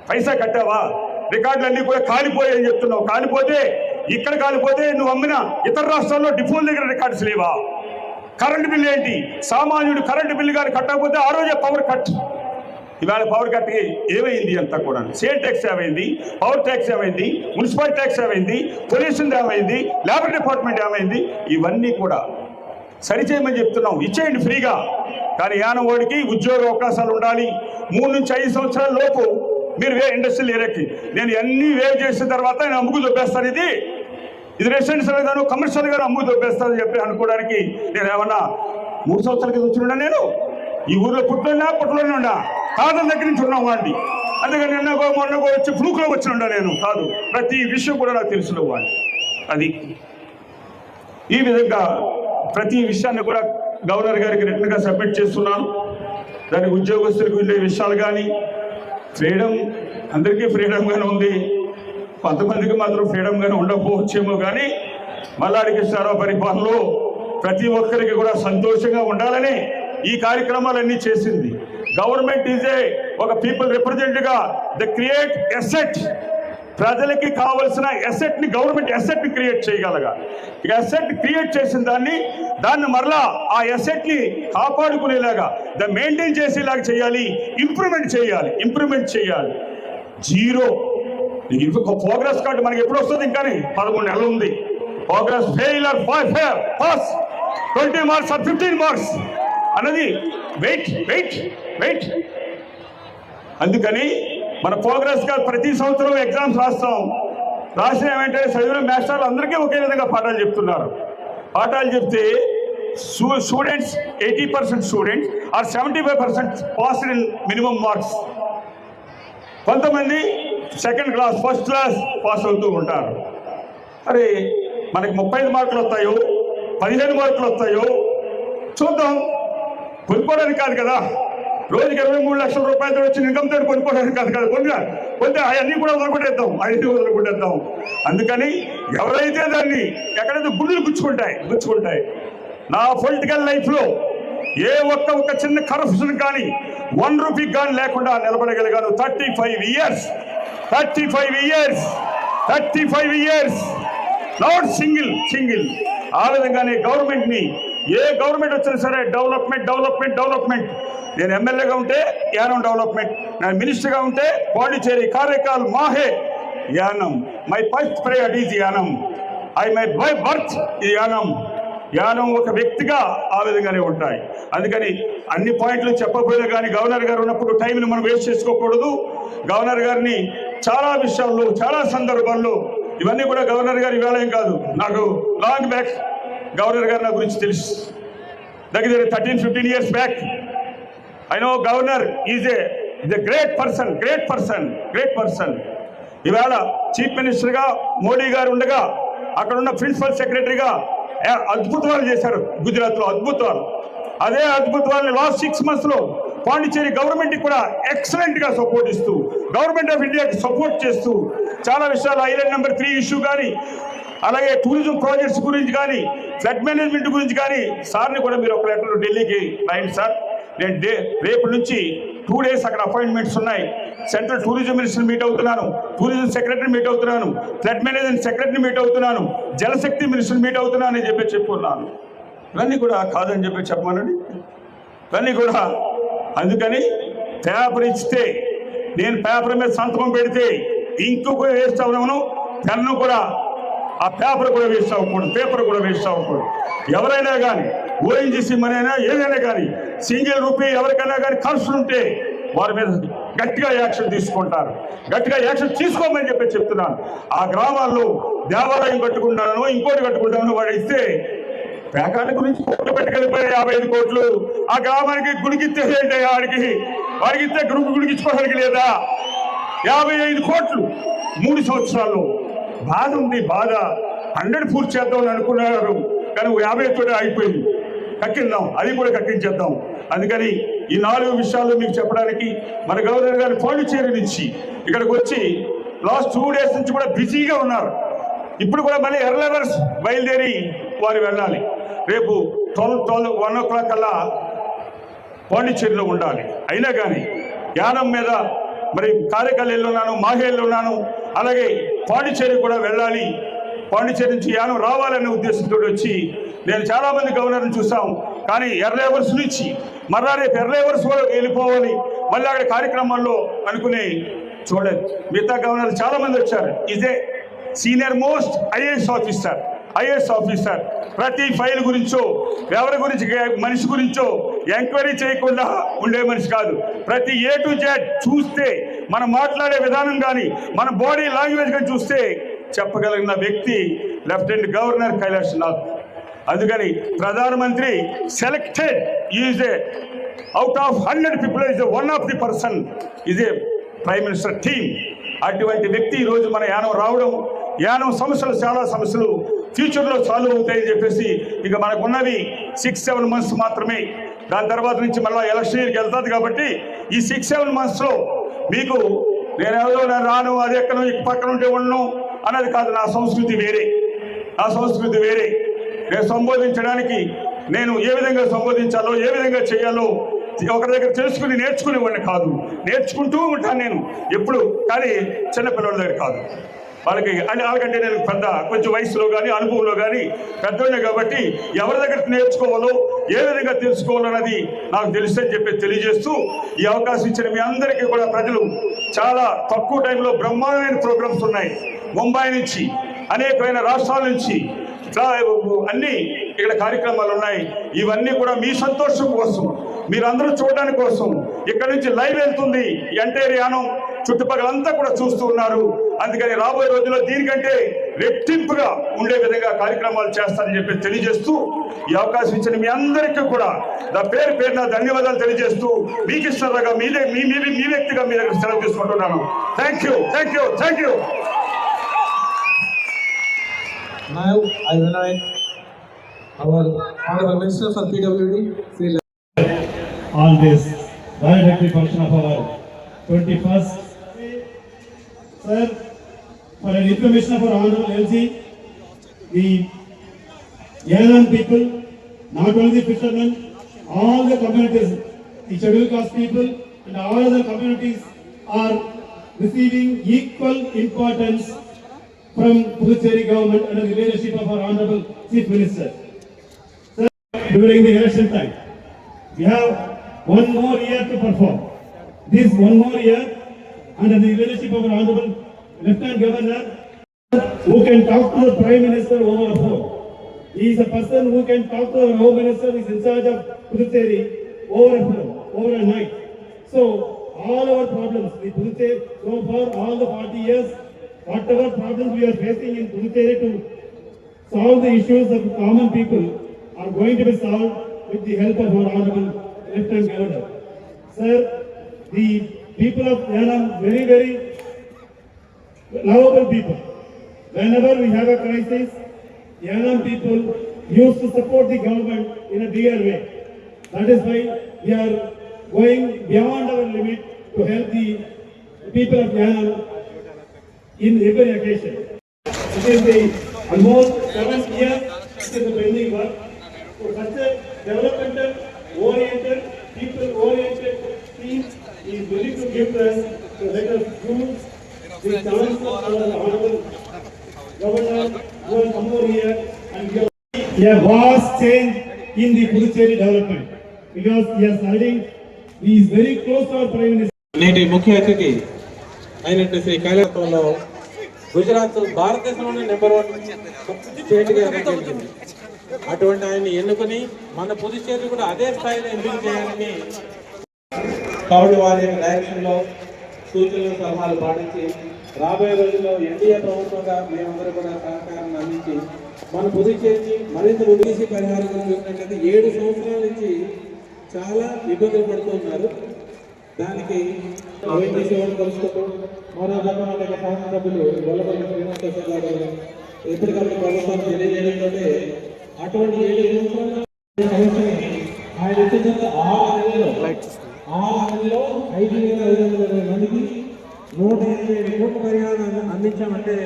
పైసా కట్టావా? రికార్డులన్నీ కూడా కాలిపోయాయని చెప్తున్నావు. కాలిపోతే ఇక్కడ కాలిపోతే నువ్వు అమ్మిన ఇతర రాష్ట్రాల్లో డిపోల దగ్గర రికార్డ్స్ లేవా? కరెంటు బిల్లు ఏంటి? సామాన్యుడు కరెంటు బిల్లు కానీ కట్టకపోతే ఆ రోజే పవర్ కట్. ఇవాళ పవర్ కట్ ఏమైంది అంతా కూడా? సేల్ ట్యాక్స్ ఏమైంది? పవర్ ట్యాక్స్ ఏమైంది? మున్సిపల్ ట్యాక్స్ ఏమైంది? పొల్యూషన్ ఏమైంది? లేబర్ డిపార్ట్మెంట్ ఏమైంది? ఇవన్నీ కూడా సరిచేయమని చెప్తున్నాం. ఇచ్చేయండి ఫ్రీగా. కానీ యానవాడికి ఉద్యోగ అవకాశాలు ఉండాలి. 3 నుంచి 5 సంవత్సరాల లోపు మీరు ఇండస్ట్రియల్ ఏరియాకి నేను అన్ని వేవ్ చేసిన తర్వాత నేను అమ్ముకు దొబ్బేస్తాను. ఇది రెసిడెన్షియల్ గాను కమర్షియల్ గాను అమ్ముకు దొబ్బేస్తానని చెప్పి అనుకోవడానికి నేను ఏమన్నా 3 సంవత్సరాల కింద వచ్చినా? నేను ఈ ఊర్లో పుట్టిలోనే ఉండా, తాతల దగ్గర నుంచి ఉన్నాం వాడిని. అందుకని మొన్నగో వచ్చి ఫ్లూక్లో వచ్చి ఉండా నేను కాదు. ప్రతి విషయం కూడా నాకు తెలుసు వాడిని. అది ఈ విధంగా ప్రతి విషయాన్ని కూడా గవర్నర్ గారికి రిటర్న్గా సబ్మిట్ చేస్తున్నాను. దానికి ఉద్యోగస్తులకు ఉండే విషయాలు కానీ ఫ్రీడమ్ అందరికీ ఫ్రీడమ్గానే ఉంది, కొంతమందికి మాత్రం ఫ్రీడమ్గానే ఉండకపోవచ్చేమో. కానీ మల్లాడి కృష్ణారావు పరిపాలనలో ప్రతి ఒక్కరికి కూడా సంతోషంగా ఉండాలని ఈ కార్యక్రమాలన్నీ చేసింది. గవర్నమెంట్ ఒక పీపుల్ రిప్రజెంటేటివ్గా ద క్రియేట్ ఎసెట్. ప్రజలకి కావలసిన ఎసెట్ని గవర్నమెంట్ ఎసెట్ని క్రియేట్ చేయగలగాలి. ఎసెట్ క్రియేట్ చేసిన దాన్ని మరలా ఆ ఎసెట్ని కాపాడుకునేలాగా మెయింటైన్ చేసేలాగా చేయాలి. ఇంప్రూవ్మెంట్ చేయాలి. జీరో ప్రోగ్రెస్ కార్డు మనకి ఎప్పుడు వస్తుంది? ఇంకా 13 నెలలు ఉంది. Progress fail or pass 20 marks or 15 marks అన్నది వెయిట్. అందుకని మన ప్రోగ్రెస్ కార్డు ప్రతి సంవత్సరం ఎగ్జామ్స్ రాసిన ఏమంటే చదివిన మాస్టర్లు అందరికీ ఒకే విధంగా పాఠాలు చెప్తున్నారు. పాఠాలు చెప్తే students 80% students or 75% passed in minimum marks. కొంతమంది second class first class pass అవుతూ ఉంటారు. అరే మనకి 35 మార్కులు వస్తాయో 15 మార్కులు వస్తాయో చూద్దాం. కొనుక్కోవడానికి కాదు కదా, రోజుకి 23 లక్షల రూపాయలతో వచ్చిన ఇన్కమ్ తోటి కొనుక్కోవడానికి కాదు కదా. కొంచెం అవన్నీ కూడా వదలగొట్టేద్దాం. అందుకని ఎవరైతే దాన్ని ఎక్కడైతే గుండెలు గుచ్చుకుంటాయి. నా పొలిటికల్ లైఫ్లో ఏ ఒక్క చిన్న కరప్షన్ కానీ 1 రూపీ కానీ లేకుండా నిలబడగలిగాను. 35 ఇయర్స్ నాట్ సింగిల్. ఆ విధంగానే గవర్నమెంట్ని ఏ గవర్నమెంట్ వచ్చినా సరే డెవలప్మెంట్. నేను ఎమ్మెల్యేగా ఉంటే యానం డెవలప్మెంట్, నేను మినిస్టర్గా ఉంటే Pondicherry Karaikal Mahe Yanam. My first priority is Yanam. My birth ఈ యానం ఒక వ్యక్తిగా ఆ విధంగానే ఉంటాయి. అందుకని అన్ని పాయింట్లు చెప్పకపోయినా కానీ గవర్నర్ గారు ఉన్నప్పుడు టైంని మనం వేస్ట్ చేసుకోకూడదు. గవర్నర్ గారిని చాలా విషయాల్లో చాలా సందర్భాల్లో ఇవన్నీ కూడా గవర్నర్ గారు ఇవాళ ఏం కాదు, నాకు లాంగ్ బ్యాక్ గవర్నర్ గారు నా గురించి తెలుసు. దగ్గర 13-15 years back I know governor is a great person. ఇవాళ చీఫ్ మినిస్టర్గా మోడీ గారు ఉండగా అక్కడున్న ప్రిన్సిపల్ సెక్రటరీగా అద్భుతాలు చేశారు గుజరాత్లో. అదే అద్భుతాలని లాస్ట్ 6 months పాండిచేరి గవర్నమెంట్కి కూడా ఎక్సలెంట్గా సపోర్ట్ ఇస్తూ గవర్నమెంట్ ఆఫ్ ఇండియాకి సపోర్ట్ చేస్తూ చాలా విషయాలు ఐలాండ్ నెంబర్ 3 ఇష్యూ కానీ అలాగే టూరిజం ప్రాజెక్ట్స్ గురించి కానీ ఫ్లడ్ మేనేజ్మెంట్ గురించి కానీ సార్ని కూడా మీరు ఒక లెటర్ ఢిల్లీకి రాయండి సార్. నేను రేపు నుంచి 2 days అక్కడ అపాయింట్మెంట్స్ ఉన్నాయి. సెంట్రల్ టూరిజం మినిస్టర్ మీట్ అవుతున్నాను, టూరిజం సెక్రటరీ మీట్ అవుతున్నాను, ఫ్లడ్ మేనేజ్మెంట్ సెక్రటరీ మీట్ అవుతున్నాను, జలశక్తి మినిస్టర్ మీట్ అవుతున్నాను అని చెప్పుకున్నాను. ఇవన్నీ కూడా కాదని చెప్పమనండి. ఇవన్నీ కూడా అందుకని పేపర్ ఇస్తే నేను పేపర్ మీద సంతకం పెడితే ఇంకు కూడా వేస్ట్ అవ్వను, పెన్ను కూడా ఆ పేపర్ కూడా వేస్ట్ అవ్వకూడదు. ఎవరైనా కానీ ఓఎన్జీసీ మనైనా ఏదైనా కానీ సింగిల్ రూపీ ఎవరికైనా కానీ ఖర్చులు ఉంటే వారి మీద గట్టిగా యాక్షన్ తీసుకుంటారు. గట్టిగా యాక్షన్ తీసుకోమని చెప్తున్నాను. ఆ గ్రామాల్లో దేవాలయం కట్టుకుంటాను, ఇంకోటి కట్టుకుంటాను, వాడు ఇస్తే పేకాట గురించి కోట్లు పెట్టుకెళ్ళిపోయి 55 కోట్లు ఆ గ్రామానికి గుడికిస్తే వాడికి ఇస్తే గుడికించుకోవడానికి లేదా 55 కోట్లు 3 సంవత్సరాల్లో. బాధ 100 పూర్తి చేద్దామని అనుకున్నారు కానీ 50 తోటి అయిపోయింది. కక్కిద్దాం, అది కూడా కక్కించేద్దాం. అందుకని ఈ 4 విషయాలు మీకు చెప్పడానికి మన గవర్నర్ గారు పాండిచేరి నుంచి ఇక్కడికి వచ్చి లాస్ట్ 2 days నుంచి కూడా బిజీగా ఉన్నారు. ఇప్పుడు కూడా మళ్ళీ ఎర్లీ అవర్స్ బయలుదేరి వారు వెళ్ళాలి. రేపు 1 o'clock కల్లా పాండిచేరిలో ఉండాలి. అయినా కానీ యానం మీద మరి కారేకల్లిలో ఉన్నాను, మాహేల్లో ఉన్నాను, అలాగే పాండిచేరి కూడా వెళ్ళాలి. పాండిచేరి నుంచి యానం రావాలనే ఉద్దేశంతో వచ్చి నేను చాలామంది గవర్నర్ని చూసాం. కానీ ఎర్లీ అవర్స్ నుంచి మరలా రేపు ఎర్లీ అవర్స్ వెళ్ళిపోవాలి, మళ్ళీ అక్కడ కార్యక్రమాల్లో అనుకుని చూడలేదు. మిగతా గవర్నర్లు చాలామంది వచ్చారు. ఇదే సీనియర్ మోస్ట్ ఐఏఎస్ ఆఫీసర్ ప్రతి ఫైల్ గురించో ఎవరి గురించి మనిషి గురించో ఎంక్వైరీ చేయకుండా ఉండే మనిషి కాదు. ప్రతి A to Z చూస్తే మనం మాట్లాడే విధానం కానీ మన బాడీ లాంగ్వేజ్ కానీ చూస్తే చెప్పగలిగిన వ్యక్తి లెఫ్టినెంట్ గవర్నర్ కైలాష్ నాథ్. అందుకని ప్రధానమంత్రి selected is a out of 100 people is one of the person is a prime minister team. అటువంటి వ్యక్తి ఈరోజు మన యానం రావడం, యానం సమస్యలు చాలా సమస్యలు ఫ్యూచర్లో సాల్వ్ అవుతాయని చెప్పేసి ఇక మనకున్నవి 6-7 months మాత్రమే. దాని తర్వాత నుంచి మళ్ళీ ఎలక్షన్ ఇయర్కి వెళ్తుంది. కాబట్టి ఈ 6-7 monthsలో మీకు నేను రాను, అది ఎక్కను, ఇక పక్కన ఉంటే ఉండను అన్నది కాదు. నా సంస్కృతి వేరే. నేను సంబోధించడానికి నేను ఏ విధంగా సంబోధించాలో, ఏ విధంగా చేయాలో ఒకరి దగ్గర తెలుసుకుని నేర్చుకునేవాడిని కాదు. నేర్చుకుంటూ ఉంటాను నేను ఎప్పుడు, కానీ చిన్నపిల్లల దగ్గర కాదు. వాళ్ళకంటే నేను పెద్ద కొంచెం వయసులో కానీ అనుభవంలో కానీ పెద్దోళ్ళే. కాబట్టి ఎవరి దగ్గర నేర్చుకోవాలో, ఏ విధంగా తెలుసుకోవాలో అన్నది నాకు తెలుసని చెప్పి తెలియజేస్తూ ఈ అవకాశం ఇచ్చిన మీ అందరికీ కూడా ప్రజలు చాలా తక్కువ టైంలో బ్రహ్మాండమైన ప్రోగ్రామ్స్ ఉన్నాయి. ముంబై నుంచి అనేకమైన రాష్ట్రాల నుంచి అన్ని ఇక్కడ కార్యక్రమాలు ఉన్నాయి. ఇవన్నీ కూడా మీ సంతోషం కోసం, మీరందరూ చూడడానికి కోసం ఇక్కడ నుంచి లైవ్ వెళ్తుంది. ఎంటైర్ యానం చుట్టుపక్కలంతా కూడా చూస్తూ ఉన్నారు. అందుకని రాబోయే రోజుల్లో దీనికంటే రెట్టింపుగా ఉండే విధంగా కార్యక్రమాలు చేస్తారని చెప్పి తెలియజేస్తూ ఈ అవకాశం ఇచ్చిన మీ అందరికీ కూడా నా పేరున ధన్యవాదాలు తెలియజేస్తూ మీకు ఇష్టంగా మీ వ్యక్తిగా మీ దగ్గర సెలవు తీసుకుంటున్నాను. Thank you. Now I invite our Honorable Minister for PWD, Sri on this valedictory function of our 21st. Sir, for an information of our Honorable LC, the Yanam people, not only the fishermen, all the communities, the scheduled caste people and all other communities are receiving equal importance from Puducherry government under the leadership of our Honorable Chief Minister. Sir, during the election time, we have one more year to perform. This one more year under the leadership of our Honorable Lieutenant Governor, who can talk to the Prime Minister over a phone. He is a person who can talk to our Home Minister, who is in charge of Puducherry over a phone, over a night. So all our problems, the Puducherry, so far all the 40 years, whatever problems we are facing in Puducherry to solve the issues of common people are going to be solved with the help of our Honorable Lieutenant Governor. Sir, the people of Yanam, very, very lovable people. Whenever we have a crisis, Yanam people used to support the government in a bigger way. That is why we are going beyond our limit to help the people of Yanam in every occasion. It is the almost 7th year it is a pending work. So such a developmental oriented, people oriented team is willing to give us, so let us use the chance of our Honorable Governor who has come over here and give a vast change in the Puducherry development, because he is very close to our Prime Minister. నేటి ముఖ్య అతిథి అయినట్టు శ్రీ కైలాసంలో గుజరాత్ భారతదేశంలోనే #1 స్టేట్గా ఎన్నికైంది. అటువంటి ఆయన్ని ఎన్నుకొని మన పుదుచ్చేరి కూడా అదే స్థాయిలో ఎంపిక చేయాలని కాబట్టి వారి యొక్క డైరెక్షన్లో సూచనలు సలహాలు పాటించి రాబోయే రోజుల్లో ఎన్డీఏ ప్రభుత్వంగా మేమందరూ కూడా సహకారాన్ని అందించి మన పుదుచ్చేరికి మరింత ఉద్దేశీ పరిహారం చూసినట్లయితే 7 సంవత్సరాల నుంచి చాలా ఇబ్బందులు పడుతున్నారు. దానికి కలుసుకుంటూ మరో రకమైన శాసనసభ్యులు గొల్లపల్లి శ్రీనివాస గారు ఎప్పటికప్పుడు ప్రభుత్వాన్ని తెలియజేయడంతో అటువంటి 7 సంవత్సరాల ఇచ్చిన 6 నెలల్లో 5,520 మందికి 187 కోట్ల పరిహారం అందించామంటే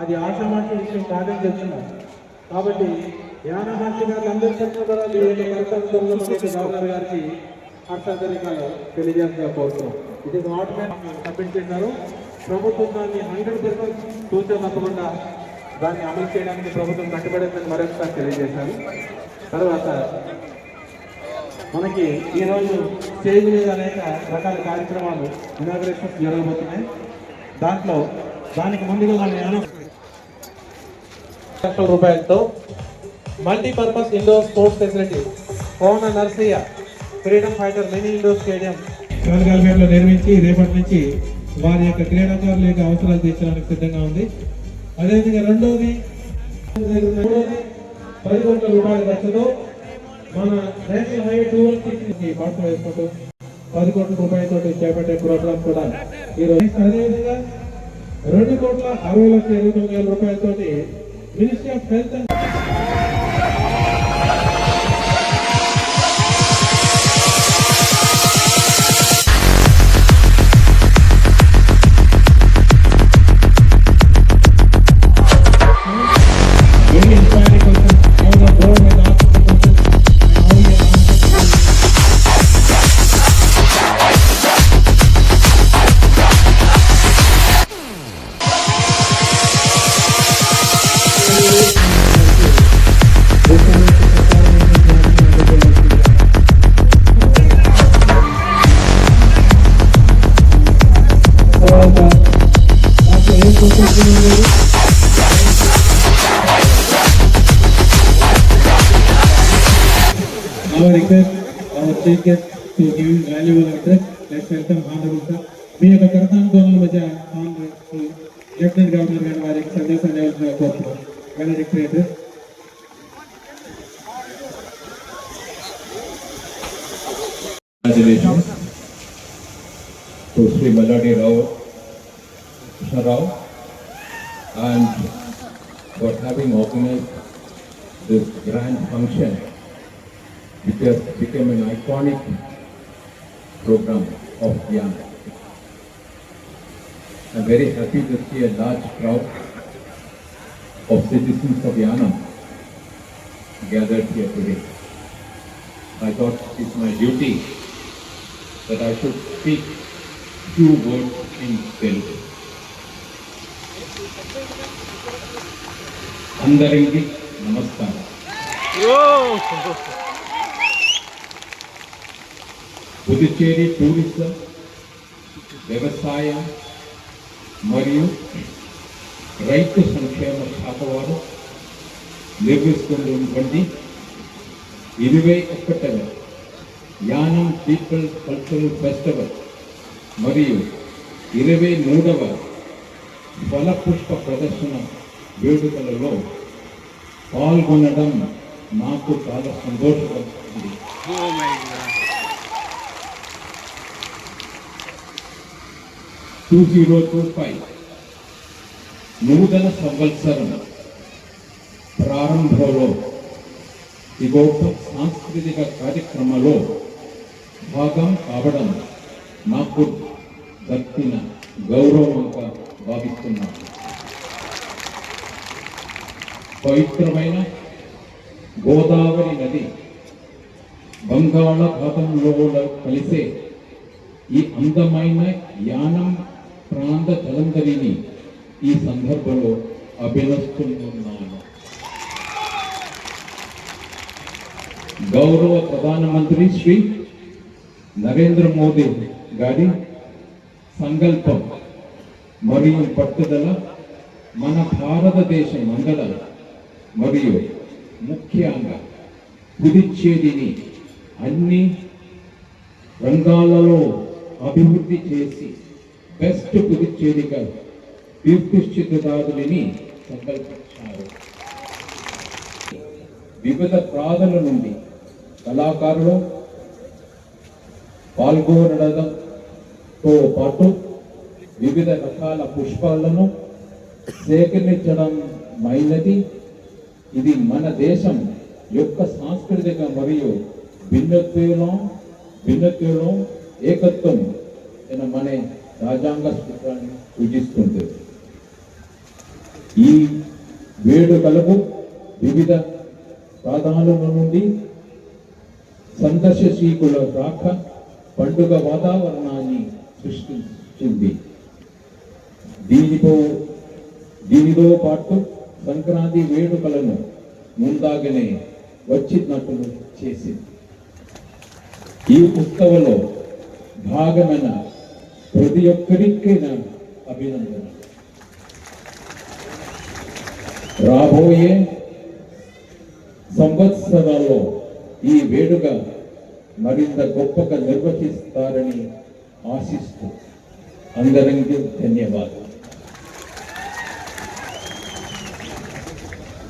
అది ఆశామాషి విషయం కాదని చెప్తున్నారు. కాబట్టి యానా మంత్రి గారు అందరి తరఫున కూడా ఈ కర్తవ్యంలో గవర్నర్ గారికి హర్షాధరికాలు తెలియజేస్తున్నా కోరుతున్నాం. ఇది ఆటోమేటిక్ సబ్మిట్ చేశారు. ప్రభుత్వం దాన్ని 100% తూచా తప్పకుండా దాన్ని అమలు చేయడానికి ప్రభుత్వం కట్టుబడిందని మరొకసారి తెలియజేశారు. తర్వాత మనకి ఈరోజు స్టేజ్ మీద అనేక రకాల కార్యక్రమాలు ఇనాగ్రేషన్స్ జరగబోతున్నాయి. దానికి ముందుగా మనం 1 లక్షల రూపాయలతో multipurpose indoor sports facility Kona Narsaiah freedom fighter mini indoor stadium కాలగాలపేటలో నిర్మించి రేపటి నుంచి వారి యొక్క క్రీడాకారుల యొక్క అవసరాలు తీర్చడానికి సిద్ధంగా ఉంది. అదేవిధంగా మూడోది 10 కోట్ల రూపాయల ఖర్చుతో మన నేషనల్ హైవే 216 పాటలు వేసుకుంటూ 10 కోట్ల రూపాయలతో చేపట్టే ప్రోగ్రామ్ కూడా ఈరోజు. అదేవిధంగా 2,60,29,000 రూపాయలతో ministry of health and Our request, our chief guest to give valuable address. Let's welcome Honorable Sir. మీ యొక్క కరతాందోళనల మధ్య లెఫ్టినెంట్ గవర్నర్ గారి వారికి సందేశాన్ని ఇవ్వాల్సిందిగా కోరుతున్నాం. Valedictory Congratulations to Sri Balladi Rao, Krishna Rao, and for having organized this grand function, which has become an iconic program of Yanam. I'm very happy to see a large crowd of citizens of Yanam gathered here today. I thought it's my duty that I should speak few words in Telugu. Andariki namaskaram. Puducherry tourism, వ్యవసాయం మరియు రైతు సంక్షేమ శాఖ వారు నిర్వహిస్తున్నటువంటి 21వ యానం పీపుల్స్ కల్చరల్ ఫెస్టివల్ మరియు 23వ ఫలపుష్ప ప్రదర్శన వేడుకలలో పాల్గొనడం నాకు చాలా సంతోషంగా ఉంది. 2025 నూతన సంవత్సరం ప్రారంభంలో ఈ గొప్ప సాంస్కృతిక కార్యక్రమంలో భాగం కావడం నాకు దక్కిన గౌరవంగా భావిస్తున్నాను. పవిత్రమైన గోదావరి నది బంగాళాఖాతంలో కలిసే ఈ అందమైన యానం ప్రాంత జలంధరిని ఈ సందర్భంలో అభినందిస్తున్నాను. గౌరవ ప్రధానమంత్రి శ్రీ నరేంద్ర మోదీ గారి సంకల్పం మరియు పట్టుదల మన భారతదేశ మండల మరియు ముఖ్యంగా పుదుచ్చేరిని అన్ని రంగాలలో అభివృద్ధి చేసి బెస్ట్ పుదుచ్చేరిగా తీర్చిదిద్దాలని సంకల్పించారు. వివిధ ప్రాంతాల నుండి కళాకారులు పాల్గొనడంతో పాటు వివిధ రకాల పుష్పాలను సేకరించడం మైనది. ఇది మన దేశం యొక్క సాంస్కృతిక మరియు భిన్నత్వంలో ఏకత్వం అయిన మన రాజ్యాంగ సూత్రాన్ని సూచిస్తుంది. ఈ వేడుకలకు వివిధ ప్రాంతాల నుండి సందర్శకుల రాక పండుగ వాతావరణాన్ని సృష్టించింది. దీనితో పాటు సంక్రాంతి వేడుకలను ముందాగనే వచ్చినట్లు చేసింది. ఈ ఉత్సవంలో భాగమైన ప్రతి ఒక్కరికి నా అభినందన. రాబోయే సంవత్సరాల్లో ఈ వేడుక మరింత గొప్పగా నిర్వహిస్తారని ఆశిస్తూ అందరికీ ధన్యవాదాలు.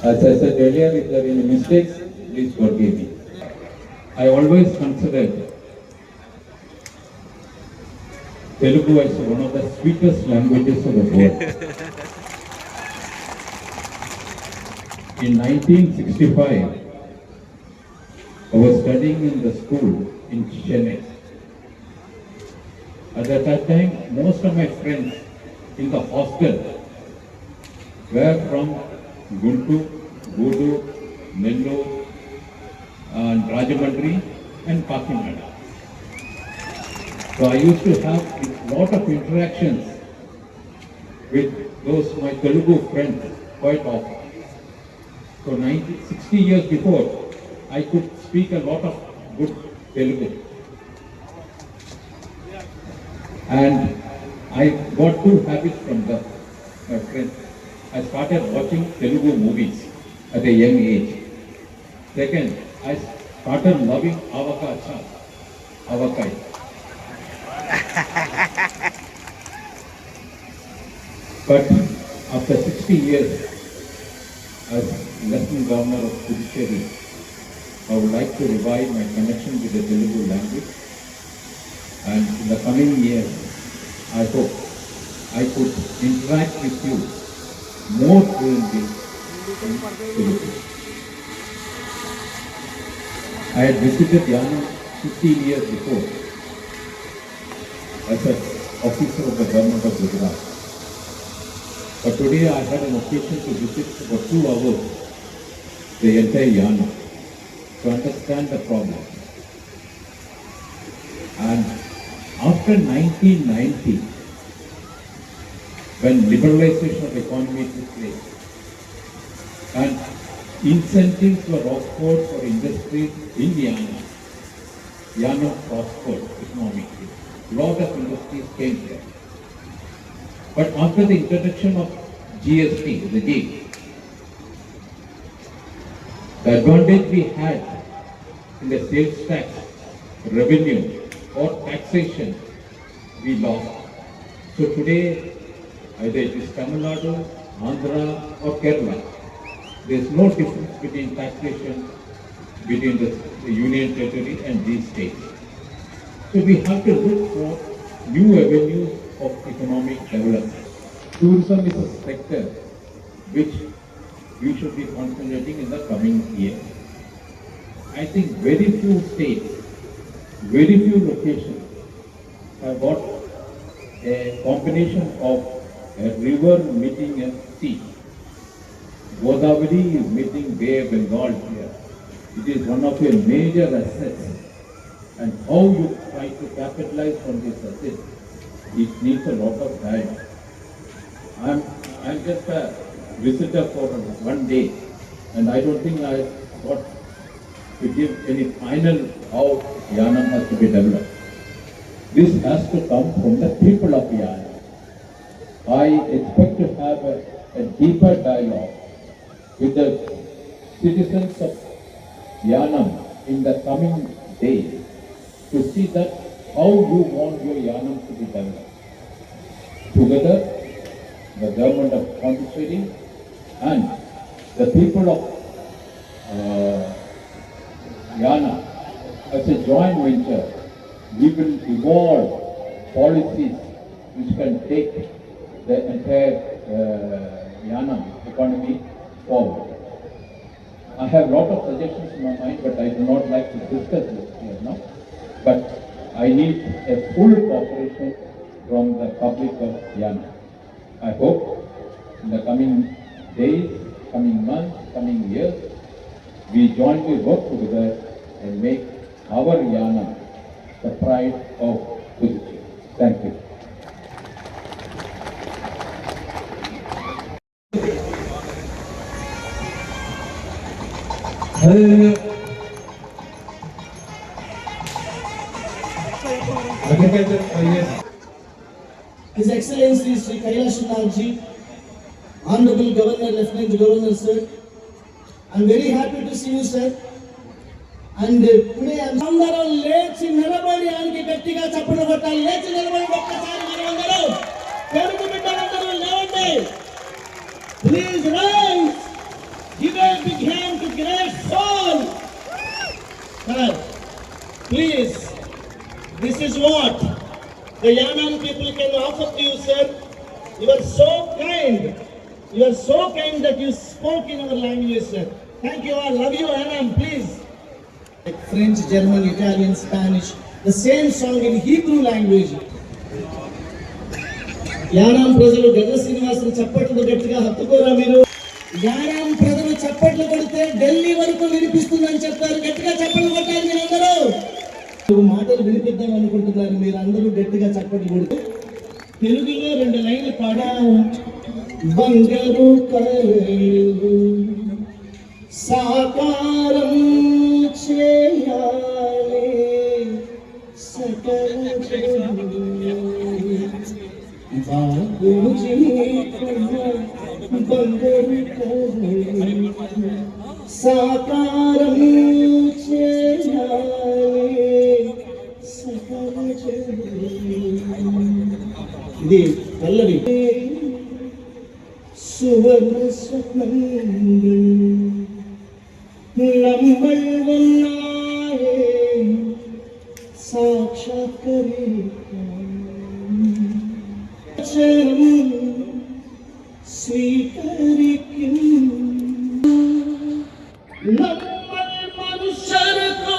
As I said earlier, if there are any mistakes, please forgive me. I always considered Telugu as one of the sweetest languages of the world. In 1965, I was studying in the school in Chennai. At that time, most of my friends in the hostel were from Guntur, Gudu, Nellore, and Rajahmundry and Kakinada. So I used to have a lot of interactions with those my Telugu friends quite often. So 60 years before, I could speak a lot of good Telugu. And I got two habits from my friends. I started watching Telugu movies at a young age. Second, I started loving Avakai. But after 60 years as Lieutenant Governor of Puducherry, I would like to revive my connection with the Telugu language, and in the coming years, I hope I could interact with you more fluently in Telugu. I had visited Yanam 15 years before as an officer of the government of Gujarat. But today I had an occasion to visit for 2 hours the entire Yanam to understand the problem. And after 1990, when liberalization of the economy took place and incentives were offered for industries in Yanam prospered economically. A lot of industries came here. But after the introduction of GST, the advantage we had in the sales tax, revenue or taxation, we lost. So today, either it is Tamil Nadu, Andhra or Kerala, there is no difference between taxation between the union territory and these states. So we have to look for new avenues of economic development. Tourism is a sector which we should be concentrating in the coming year. I think very few states, very few locations have got a combination of a river meeting a sea. Godavari is meeting Bay of Bengal here. It is one of your major assets. And how you try to capitalize on this asset, it needs a lot of time. I'm just a visitor for 1 day, and I don't think I got to give any final how Yanam has to be developed. This has to come from the people of Yanam. I expect to have a deeper dialogue with the citizens of Yanam in the coming days to see that how you want your Yanam to be developed. Together, the government of Pondicherry and the people of Yanam, as a joint venture, we will evolve policies which can take the entire Yanam economy forward. I have a lot of suggestions in my mind, but I do not like to discuss this. here now. But I need a full cooperation from the public of Yana. I hope in the coming days, coming months, coming years, we jointly work together and make our Yana the pride of Puducherry. Thank you. అదేవిధంగా agriculture is His Excellency Sri Kailash Ji, Honorable Governor, Lieutenant Governor, sir. I'm very happy to see you, sir. And today I'm అందరం లేచి నిలబడి ఆయనకి గట్టిగా చప్పట్లు కొట్టాలి. లేచి నిలబడి ఒక్కసారి మనమందరూ తెలుగు బిడ్డలందరూ లేవండి. Please rise. Give a big hand to great soul. Sir, please, this is what the Yanam people can offer to you, sir. You are so kind. You are so kind that you spoke in our language, sir. Thank you. I love you, Yanam. Please. Like French, German, Italian, Spanish, the same song in Hebrew language. Yanam ప్రజలు గడ్డ శ్రీనివాసులు చప్పట్లు గట్టిగా హత్తుకోరా మీరు. యానాం ప్రజలు చప్పట్లు కొడితే ఢిల్లీ వరకు వినిపిస్తుందని చెప్తారు. గట్టిగా చప్పట్లు కొట్టాలి మీరందరూ. మాటలు వినిపిద్దాం అనుకుంటున్నారు మీరు అందరూ గట్టిగా చప్పట్లు కొడుతూ. తెలుగులో 2 లైన్లు పాడా. బంగారు కలలు సాకారం చేయాలి సకల బాబూజీ బంగారు కలలు సాకారం చేయాలి సకల ఇది పల్లవి. సువర్ణ స్వప్నంగా നമ്മൾ വന്നായേ സാക്ഷാത്കരിക്കാം സ്വീകരിക്കും. നമ്മൾ മനുഷ്യർക്കു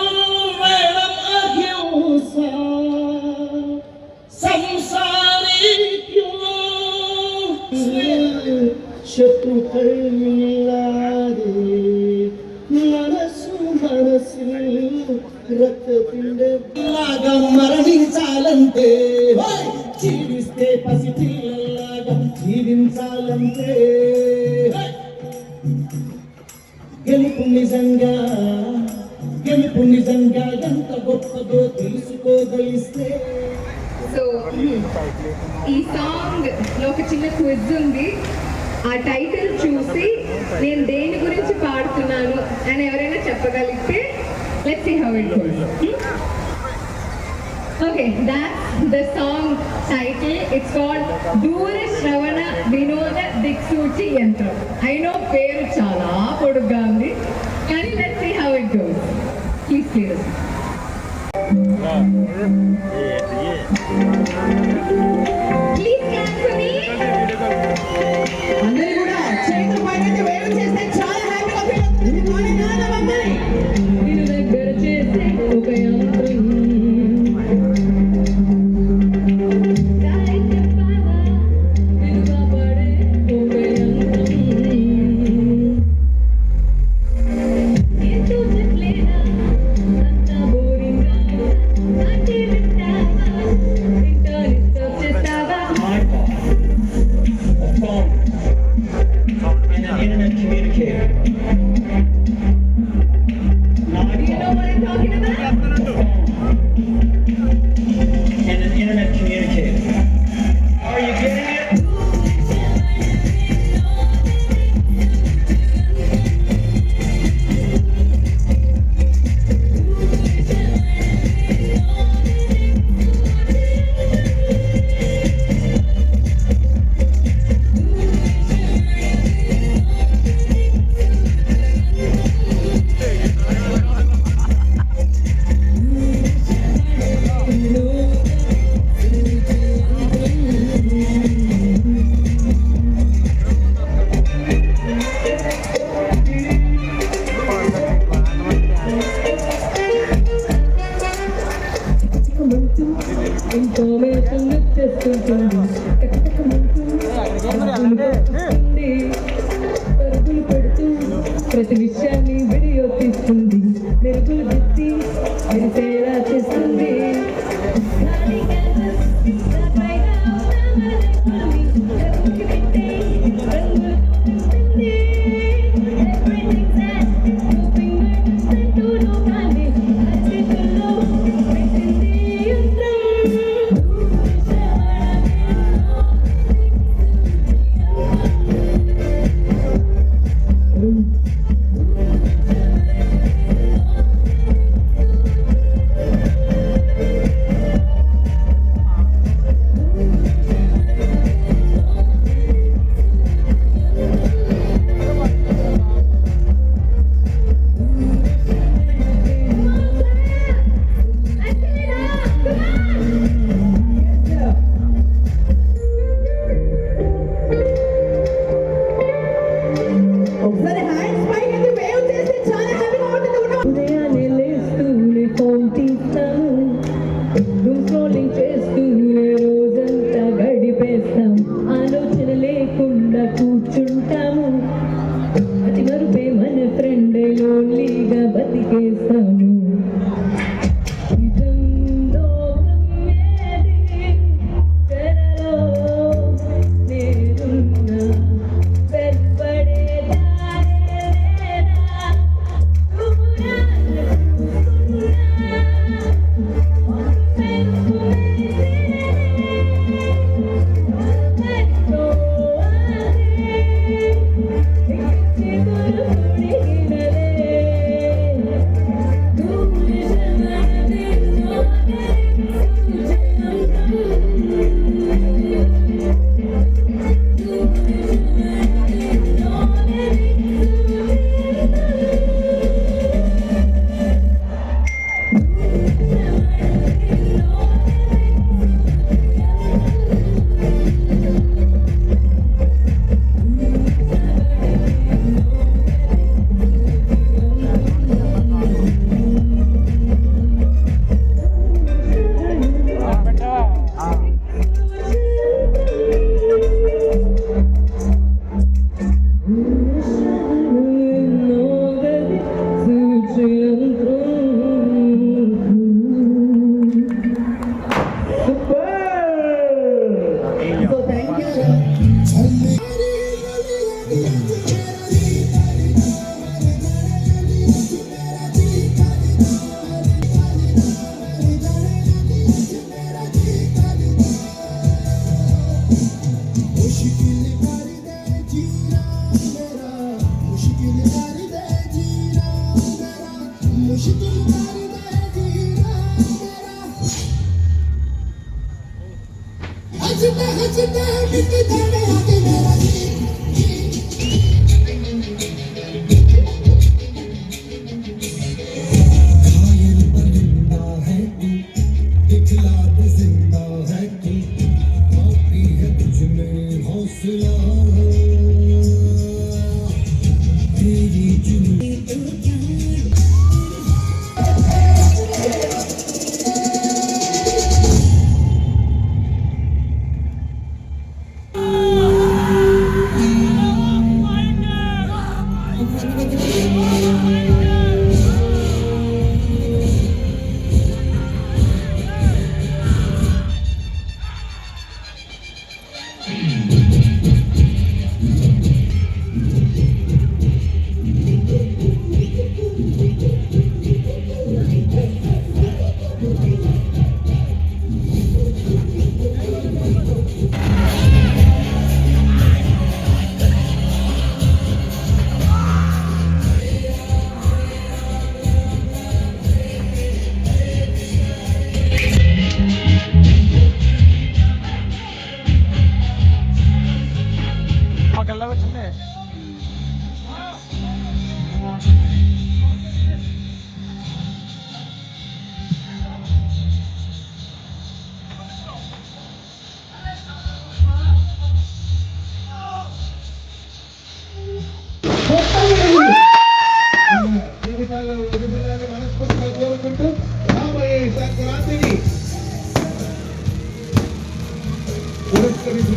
വേണം അഹിംസ സംസാരിക്കൂ ശത്രുക്കളില്ലാതെ రక్తపిండలాగా మరణించాలంటే జీవిస్తే పసిపిల్లలాగా జీవించాలంటే గెలుపు నిజంగా ఎంత గొప్పదో తెలుసుకోగలిస్తే. సో ఈ సాంగ్ లో ఒక చిన్న క్విజ్ ఉంది. ఆ టైటిల్ చూసి నేను దేని గురించి పాడుతున్నాను అని ఎవరైనా చెప్పగలిగితే let's see how it goes. Okay, that's the song title. It's called దూర శ్రవణ వినోద దిక్సూచి యంత్రం. ఐ నో పేరు చాలా పొడుగ్గా ఉంది కానీ let's see how it goes. Please please please clap for me. అందరూ కూడా చేతులు పైకి వేగం చేస్తే చాలా హ్యాపీగా ఫీల్ అవుతుంది. మార్నింగ్ ఆనందమని నిన్ను దగ్గర చేసే ఒక యంత్రం. గాలి చెప్పాలా నిన్ను కాపాడే ఒక యంత్రం. ఎంతో చెప్పలేదా అంతా బోరింగ్ అంటే వింటావా వింటా డిస్టర్బ్ చేస్తావా. and an internet communicator. Do you know what I'm talking about? And an internet communicator. Are you getting it? చేస్తుంది టకటకమంటూ వస్తుంది. పరుగులు పెడుతూ ప్రతి విషయాన్ని వీడియో తీస్తుంది మెరుగులు దిద్ది మెరిసేలా చేస్తుంది. ఉదయాన్నే లేస్తూనే ఫోన్ తీస్తాము, డూమ్ స్క్రోలింగ్ చేస్తూనే రోజంతా గడిపేస్తాం. ఆలోచన లేకుండా కూర్చుంటాము, అతి మరుపే మన ఫ్రెండే లోన్లీగా బతికేస్తాము. నిజం లోకం ఏది, తెరలో నేనున్నా, వెలువడే దారే లేనా,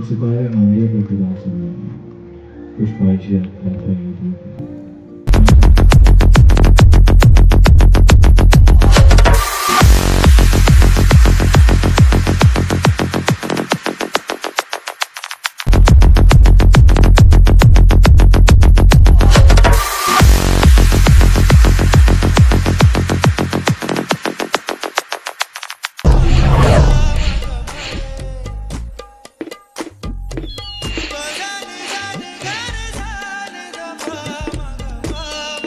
कुछ सितारे मंदिर को खुदा से पुष्पाची यात्रा था